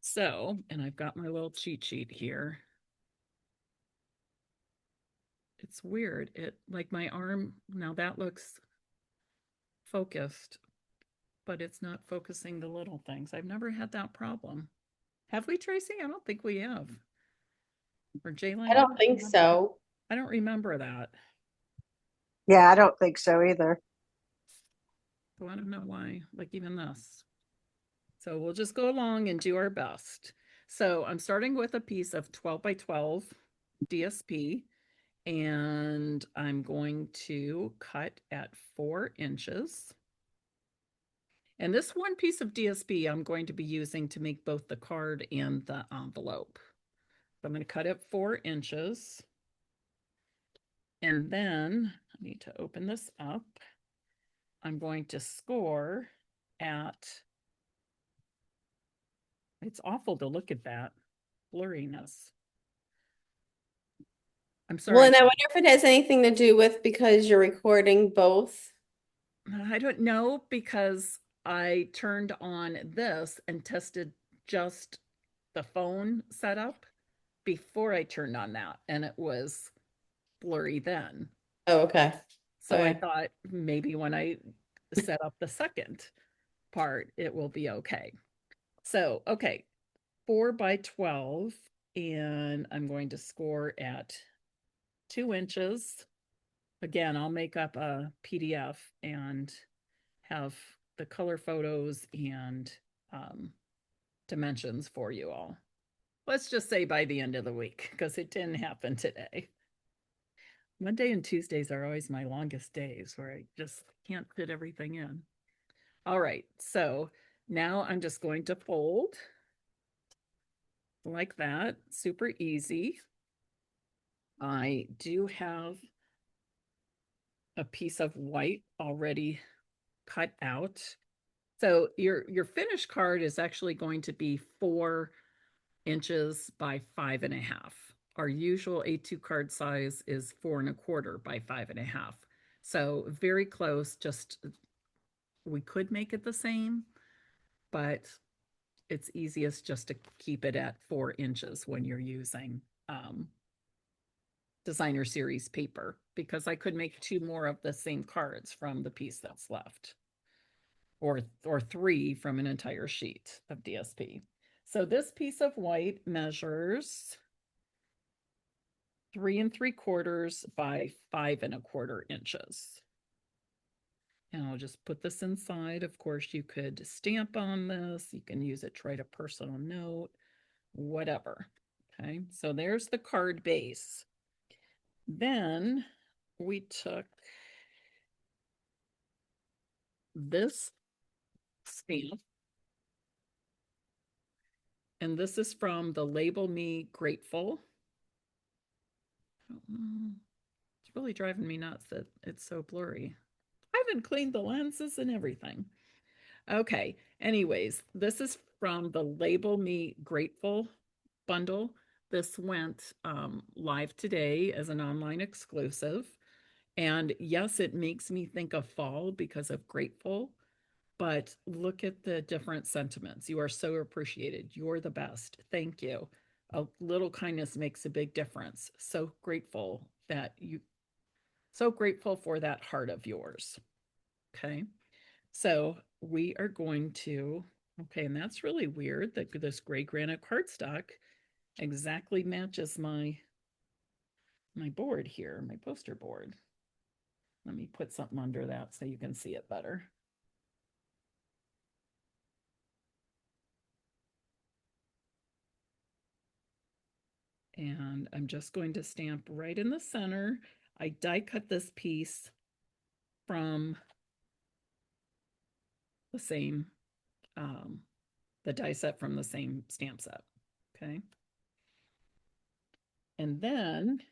So, and I've got my little cheat sheet here. It's weird. It like my arm, now that looks focused, but it's not focusing the little things. I've never had that problem. Have we, Tracy? I don't think we have. Or Jalen? I don't think so. I don't remember that. Yeah, I don't think so either. So I don't know why, like even this. So we'll just go along and do our best. So I'm starting with a piece of 12 by 12 DSP, And I'm going to cut at 4 inches. And this one piece of DSP I'm going to be using to make both the card and the envelope. So I'm going to cut at 4 inches. And then I need to open this up. I'm going to score at, it's awful to look at that blurriness. I'm sorry. Well, and I wonder if it has anything to do with because you're recording both. I don't know, because I turned on this and tested just the phone setup before I turned on that, and it was blurry then. Oh, okay. So I Okay. thought maybe when I set up the second part, it will be okay. So, okay, 4 by 12, and I'm going to score at 2 inches. Again, I'll make up a PDF and have the color photos and dimensions for you all. Let's just say by the end of the week, because it didn't happen today. Monday and Tuesdays are always my longest days where I just can't fit everything in. All right, so now I'm just going to fold like that, super easy. I do have a piece of white already cut out. So your finished card is actually going to be 4 inches by 5.5. Our usual A2 card size is 4.25 by 5.5. So very close, just we could make it the same, but it's easiest just to keep it at 4 inches when you're using designer series paper, because I could make 2 more of the same cards from the piece that's left, or 3 from an entire sheet of DSP. So this piece of white measures 3 3/4 by 5.25 inches. And I'll just put this inside. Of course, you could stamp on this. You can use it to write a personal note, whatever. Okay, so there's the card base. Then we took this stamp, and this is from the Label Me Grateful. It's really driving me nuts that it's so blurry. I haven't cleaned the lenses and everything. Okay, anyways, this is from the Label Me Grateful bundle. This went live today as an online exclusive. And yes, it makes me think of fall because of grateful, but look at the different sentiments. You are so appreciated. You're the best. Thank you. A little kindness makes a big difference. So grateful for that heart of yours. Okay. So we are going to, okay, and that's really weird that this gray granite cardstock exactly matches my board here, my poster board. Let me put something under that so you can see it better. And I'm just going to stamp right in the center. I die cut this piece from the same, the die set from the same stamp set. Okay. And then,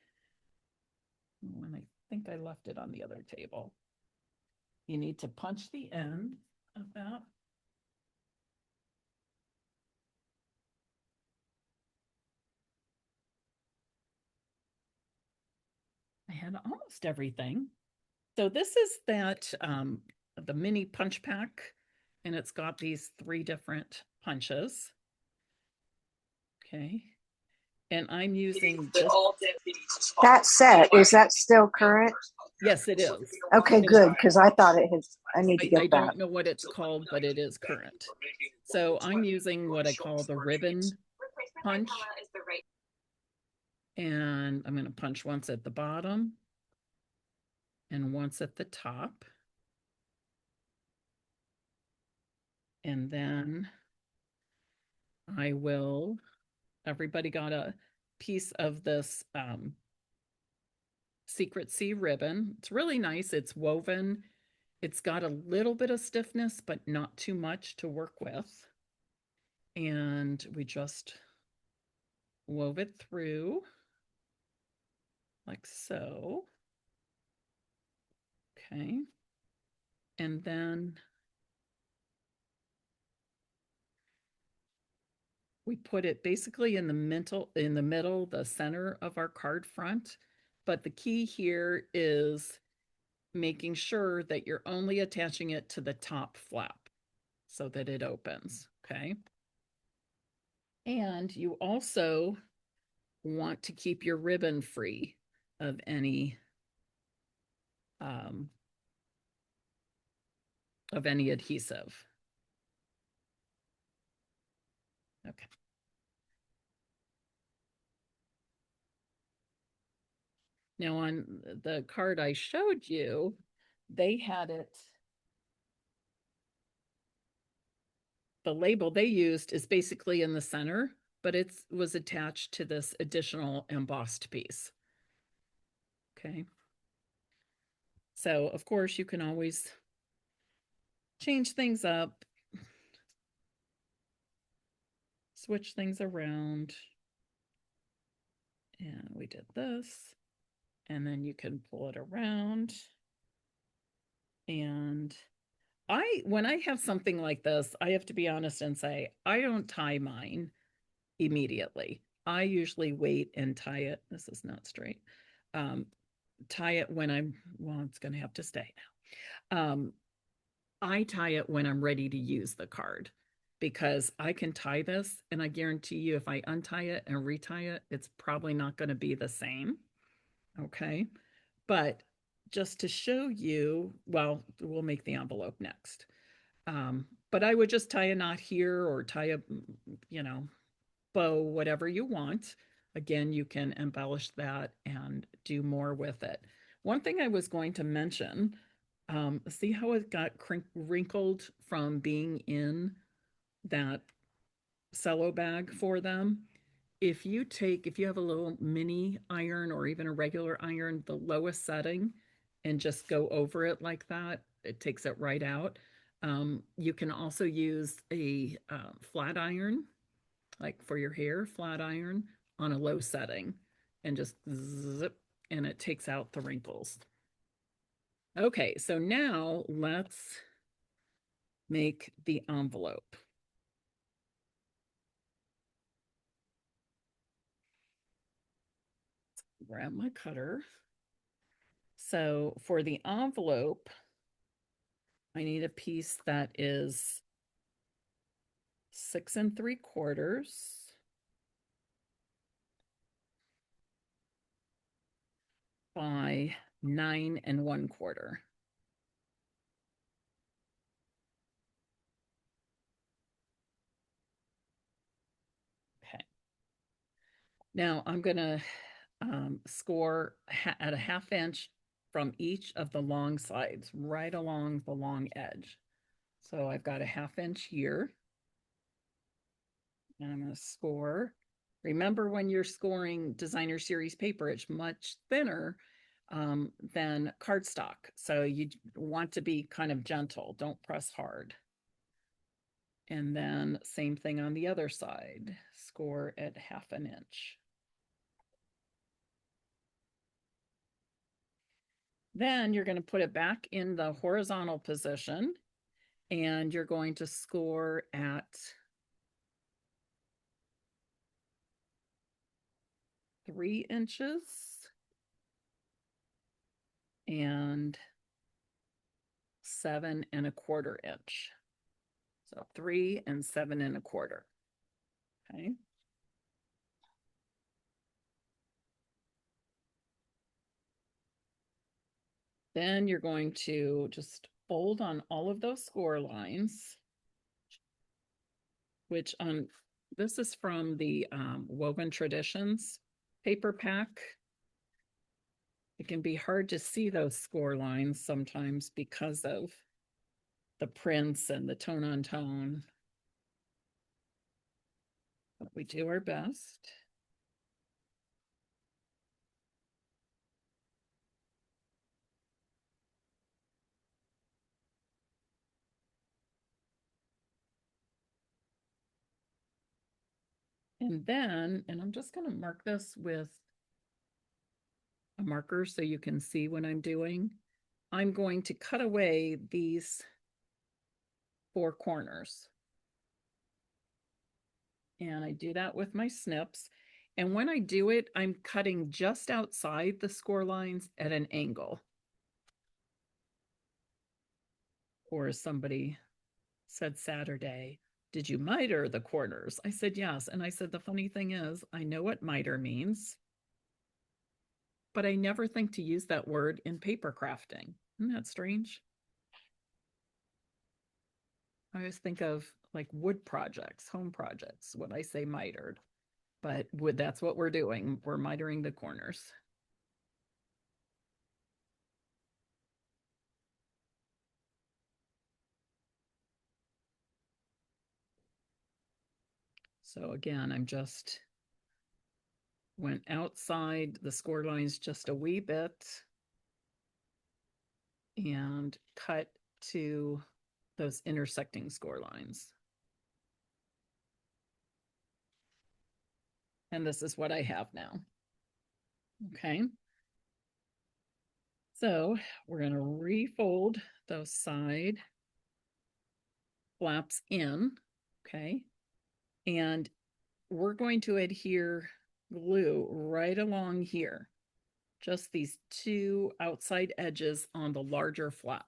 when I think I left it on the other table, you need to punch the end of that. I had almost everything. So this is that the mini punch pack, and it's got these 3 different punches. Okay. And I'm using this. That set, is that still current? Yes, it is. Okay, good, because I thought it has, I need to I get that. don't know what it's called, but it is current. So I'm using what I call the ribbon punch. And I'm going to punch once at the bottom and once at the top. And then I will, everybody got a piece of this Secret Sea ribbon. It's really nice. It's woven. It's got a little bit of stiffness, but not too much to work with. And we just wove it through like so. Okay. And then we put it basically in the middle, the center of our card front. But the key here is making sure that you're only attaching it to the top flap so that it opens, okay? And you also want to keep your ribbon free of any adhesive. Okay. Now on the card I showed you, they had it, the label they used is basically in the center, but it was attached to this additional embossed piece. Okay. So of course you can always change things up, switch things around. And we did this. And then you can pull it around. And when I have something like this, I have to be honest and say, I don't tie mine immediately. I usually wait and tie it. This is not straight. Tie it when well, it's going to have to stay now. I tie it when I'm ready to use the card because I can tie this and I guarantee you if I untie it and retie it, it's probably not going to be the same. Okay. But just to show you, well, we'll make the envelope next. But I would just tie a knot here or tie a, bow, whatever you want. Again, you can embellish that and do more with it. One thing I was going to mention, see how it got wrinkled from being in that cello bag for them? If you have a little mini iron or even a regular iron, the lowest setting, and just go over it like that, it takes it right out. You can also use a flat iron, like for your hair, flat iron on a low setting, and just zip, and it takes out the wrinkles. Okay, so now let's make the envelope. Grab my cutter. So for the envelope, I need a piece that is 6 3/4 by 9 1/4. Okay. Now I'm going to score at a 1/2 inch from each of the long sides, right along the long edge. So I've got a 1/2 inch here. And I'm going to score. Remember, when you're scoring designer series paper, it's much thinner than cardstock. So you want to be kind of gentle. Don't press hard. And then same thing on the other side. Score at 1/2 inch. Then you're going to put it back in the horizontal position and you're going to score at 3 inches and 7 1/4 inch. So 3 and 7 1/4. Okay. Then you're going to just fold on all of those score lines, which this is from the Woven Traditions paper pack. It can be hard to see those score lines sometimes because of the prints and the tone on tone. But we do our best. And then, and I'm just going to mark this with a marker so you can see what I'm doing. I'm going to cut away these 4 corners. And I do that with my snips. And when I do it, I'm cutting just outside the score lines at an angle. Or as somebody said Saturday, did you miter the corners? I said yes. And I said, the funny thing is, I know what miter means, but I never think to use that word in paper crafting. Isn't that strange? I always think of like wood projects, home projects, when I say mitered, but wood, that's what we're doing. We're mitering the corners. So again, I'm just went outside the score lines just a wee bit and cut to those intersecting score lines. And this is what I have now. Okay. So we're going to refold those side flaps in. Okay. And we're going to adhere glue right along here. Just these 2 outside edges on the larger flap.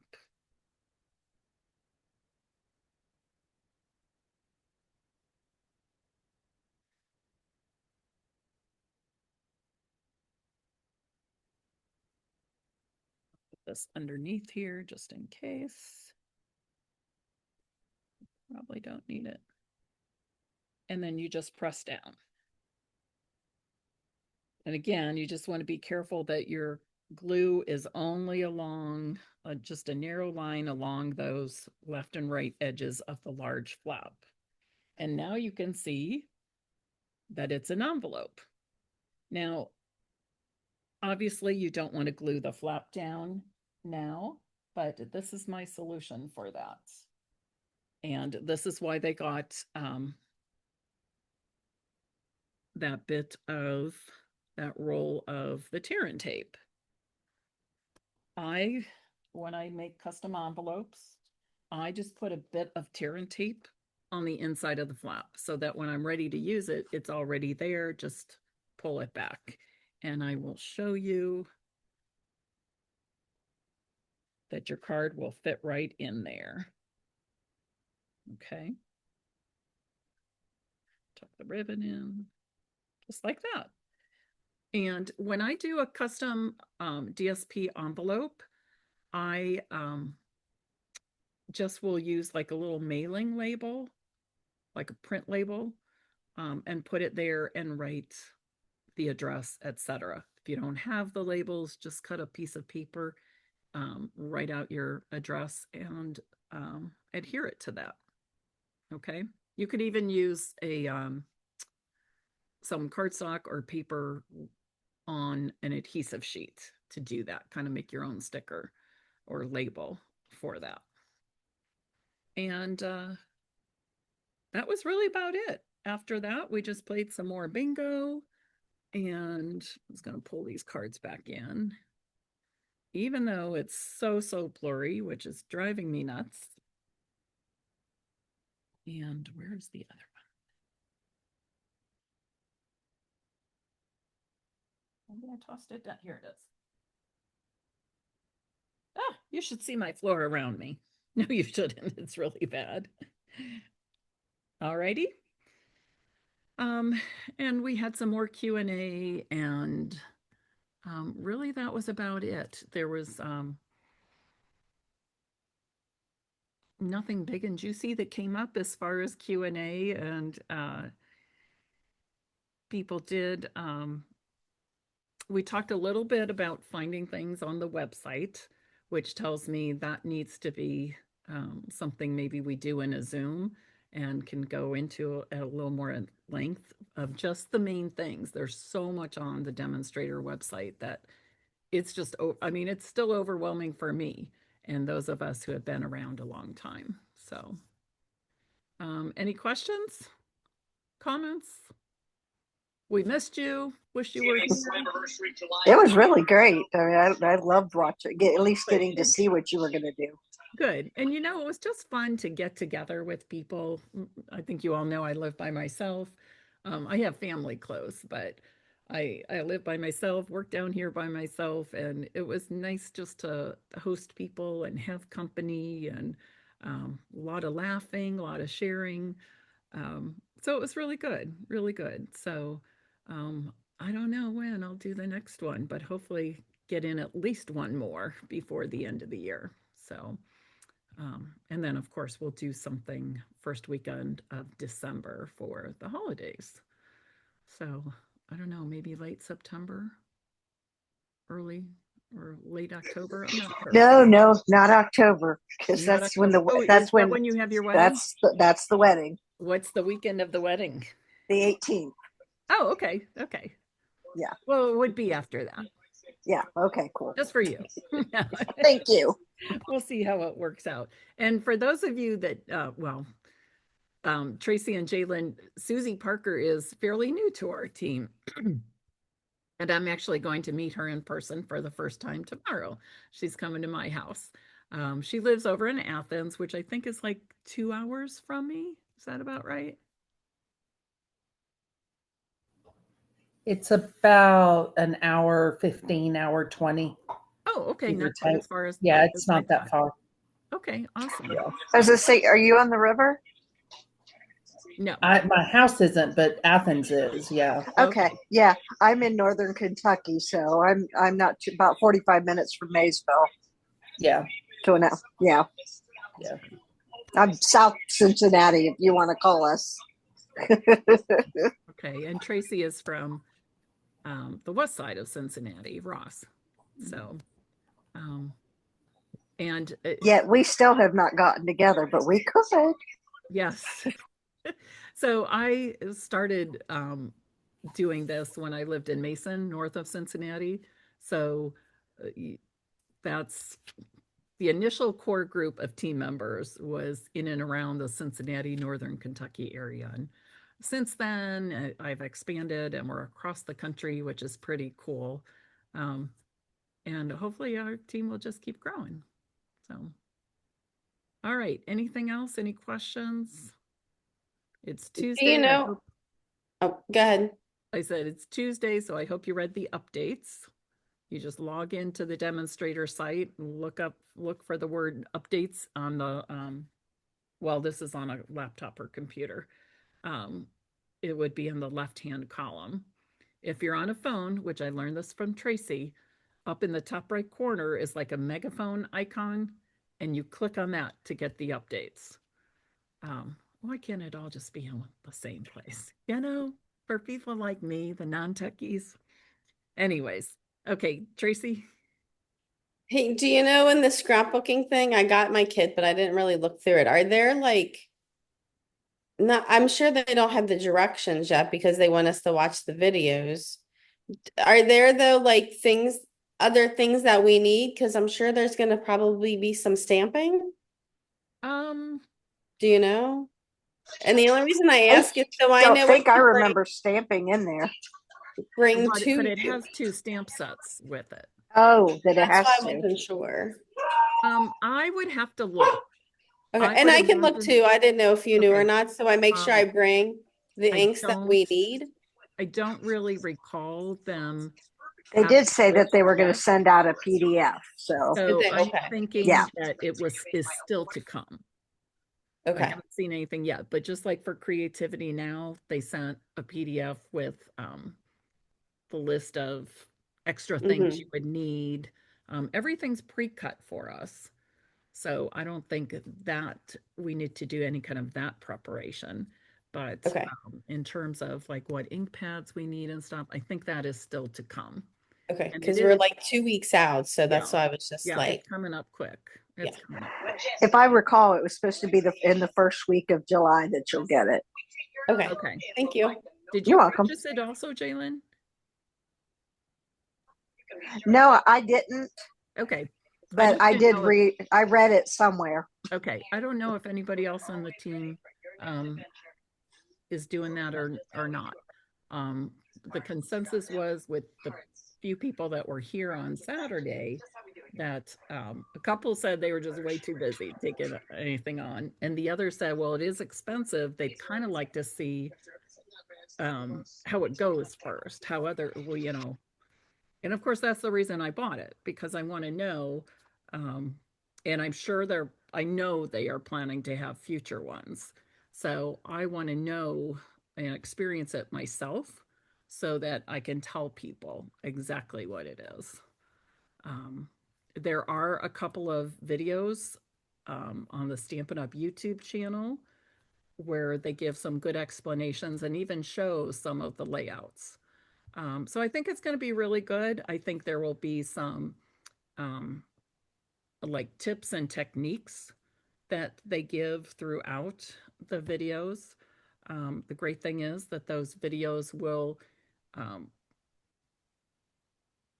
Put this underneath here just in case. Probably don't need it. And then you just press down. And again, you just want to be careful that your glue is only along just a narrow line along those left and right edges of the large flap. And now you can see that it's an envelope. Now, obviously you don't want to glue the flap down now, but this is my solution for that. And this is why they got that bit of that roll of the tear and tape. When I make custom envelopes, I just put a bit of tear and tape on the inside of the flap so that when I'm ready to use it, it's already there. Just pull it back. And I will show you that your card will fit right in there. Okay. Tuck the ribbon in, just like that. And when I do a custom DSP envelope, I just will use like a little mailing label, like a print label, and put it there and write the address, etc. If you don't have the labels, just cut a piece of paper, write out your address, and adhere it to that. Okay. You could even use a some cardstock or paper on an adhesive sheet to do that, kind of make your own sticker or label for that. And that was really about it. After that, we just played some more bingo, and I was going to pull these cards back in, even though it's so blurry, which is driving me nuts. And where's the other one? Maybe I tossed it down. Here it is. Ah, you should see my floor around me. No, you shouldn't. It's really bad. All righty. And we had some more Q&A, and really that was about it. There was nothing big and juicy that came up as far as Q&A, and people did. We talked a little bit about finding things on the website, which tells me that needs to be something maybe we do in a Zoom and can go into a little more length of just the main things. There's so much on the demonstrator website that it's just, I mean, it's still overwhelming for me and those of us who have been around a long time. So any questions, comments? We missed you. Wish you were here. It was really great. I mean, I loved watching, at least getting to see what you were going to do. Good. And it was just fun to get together with people. I think you all know I live by myself. I have family close, but I live by myself, work down here by myself, and it was nice just to host people and have company and a lot of laughing, a lot of sharing. So it was really good, really good. So I don't know when I'll do the next one, but hopefully get in at least one more before the end of the year. So, and then of course we'll do something first weekend of December for the holidays. So I don't know, maybe late September, early or late October. I'm not sure. No, not October, because Not that's when October. Oh, that's is that when you have your wedding? that's the wedding, What's the weekend of the wedding? the 18th. Oh, okay. Okay. Yeah. Well, it would be after that, Yeah. Okay. Cool. just for you. Thank you. We'll see how it works out. And for those of you that, Tracy and Jalen, Susie Parker is fairly new to our team. And I'm actually going to meet her in person for the first time tomorrow. She's coming to my house. She lives over in Athens, which I think is like 2 hours from me. Is that about right? It's about an hour 15, hour 20. Oh, okay. Give or Not quite take. as far as Yeah, as it's I not that thought. far. Okay, awesome. As I say, are you on the river? No. My house isn't, but Athens is. Yeah. Okay. Yeah, I'm in northern Kentucky, so I'm not about 45 minutes from Maysville. Yeah. To an hour. Yeah. Yeah. I'm South Cincinnati, if you want to call us. Okay, and Tracy is from the west side of Cincinnati, Ross. So, and Yet we still have not gotten together, but we could. yes. So I started doing this when I lived in Mason, north of Cincinnati. So that's the initial core group of team members was in and around the Cincinnati, northern Kentucky area. And since then, I've expanded and we're across the country, which is pretty cool. And hopefully our team will just keep growing. So, all right. Anything else? Any questions? It's Tuesday. Do you know? Oh, go ahead. I said it's Tuesday, so I hope you read the updates. You just log into the demonstrator site and look for the word updates on the, well, this is on a laptop or computer. It would be in the left-hand column. If you're on a phone, which I learned this from Tracy, up in the top right corner is like a megaphone icon, and you click on that to get the updates. Why can't it all just be in the same place? For people like me, the non-techies. Anyways, okay, Tracy. Hey, do you know in the scrapbooking thing, I got my kit, but I didn't really look through it. Are there I'm sure they don't have the directions yet because they want us to watch the videos. Are there though other things that we need? Because I'm sure there's going to probably be some stamping. Do you know? And the only reason I ask is so I know. I think I remember stamping in there. Bring but two. But it has 2 stamp sets with it. Oh, that it has That's why I to. wasn't sure. I would have to look. Okay, I and would I can look imagine- too. I didn't know if you knew or Okay. not, so I make sure I bring the I inks that we don't- need. I don't really recall them. They did say that they were going to send out a PDF. So So I'm Okay. thinking Yeah. that is still to come. I Okay, haven't seen anything yet, but just like for Creativity Now, they sent a PDF with the list of extra things you would need. Everything's pre-cut for us. So I don't think that we need to do any kind of that preparation. But Okay. In terms of like what ink pads we need and stuff, I think that is still to come. okay, And because it we're is- like 2 weeks out, so that's why I was just Yeah, like, it's coming up quick. It's coming up quick. if I recall, it was supposed to be in the first week of July that you'll get it. okay, Okay. thank you. Did You're you welcome. purchase it also, Jalen? No, I didn't, Okay. but just I didn't did know if- read. I read it somewhere. Okay, I don't know if anybody else on the team is doing that or not. the consensus was with the few people that were here on Saturday that a couple said they were just way too busy taking anything on, and the other said, well, it is expensive. They'd kind of like to see how it goes first, how other, well, you know, and of course that's the reason I bought it, because I want to know, and I'm sure I know they are planning to have future ones. So I want to know and experience it myself so that I can tell people exactly what it is. There are a couple of videos on the Stampin' Up! YouTube channel where they give some good explanations and even show some of the layouts. So I think it's going to be really good. I think there will be some like tips and techniques that they give throughout the videos. The great thing is that those videos will,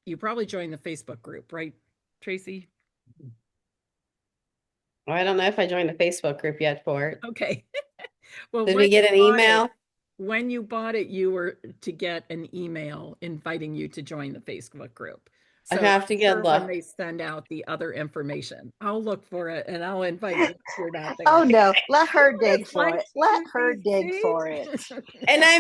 you probably join the Facebook group, right, Tracy? I don't know if I joined the Facebook group yet for it. Okay. Well, Did when we get an you bought email? when you bought it, you were to get an email inviting you to join the Facebook group. I So have to I'm get sure when look. they send out the other information, I'll look for it and I'll invite you if you're not there. Oh no, let her dig It's for like it. Let her Tracy, dig see? for it. And I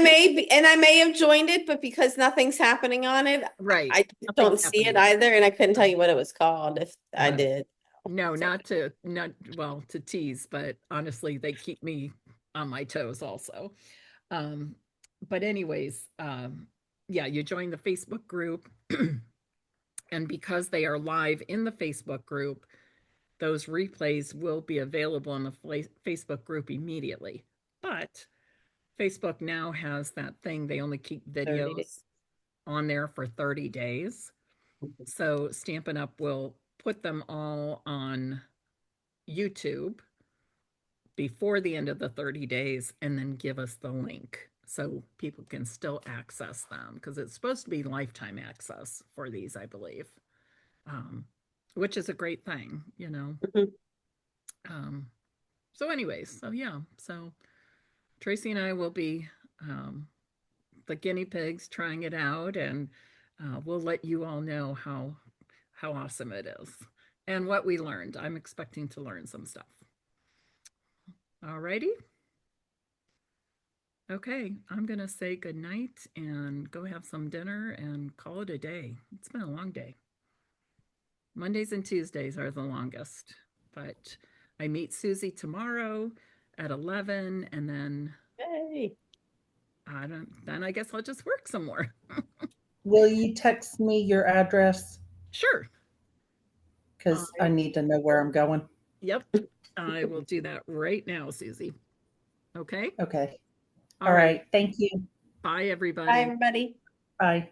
may have joined it, but because nothing's happening on it, Right. I don't see it happening. either, and I couldn't tell you what it was called if I Right. did. No, not well, to tease, but honestly, they keep me on my toes also. But anyways, yeah, you join the Facebook group, and because they are live in the Facebook group, those replays will be available in the Facebook group immediately. But Facebook now has that thing, they only keep 30 videos days. on there for 30 days. So Stampin' Up! Will put them all on YouTube before the end of the 30 days and then give us the link so people can still access them, because it's supposed to be lifetime access for these, I believe, which is a great thing, you know. So anyways, so yeah, so Tracy and I will be the guinea pigs trying it out, and we'll let you all know how awesome it is and what we learned. I'm expecting to learn some stuff. Alrighty. Okay, I'm gonna say good night and go have some dinner and call it a day. It's been a long day. Mondays and Tuesdays are the longest, but I meet Susie tomorrow at 11, and then Hey. then I guess I'll just work some more. Will you text me your address? Sure. Because I need to know where I'm going. Yep. I will do that right now, Susie. Okay. Okay. All All right. right. Thank you. Bye, everybody. Bye, everybody. Bye.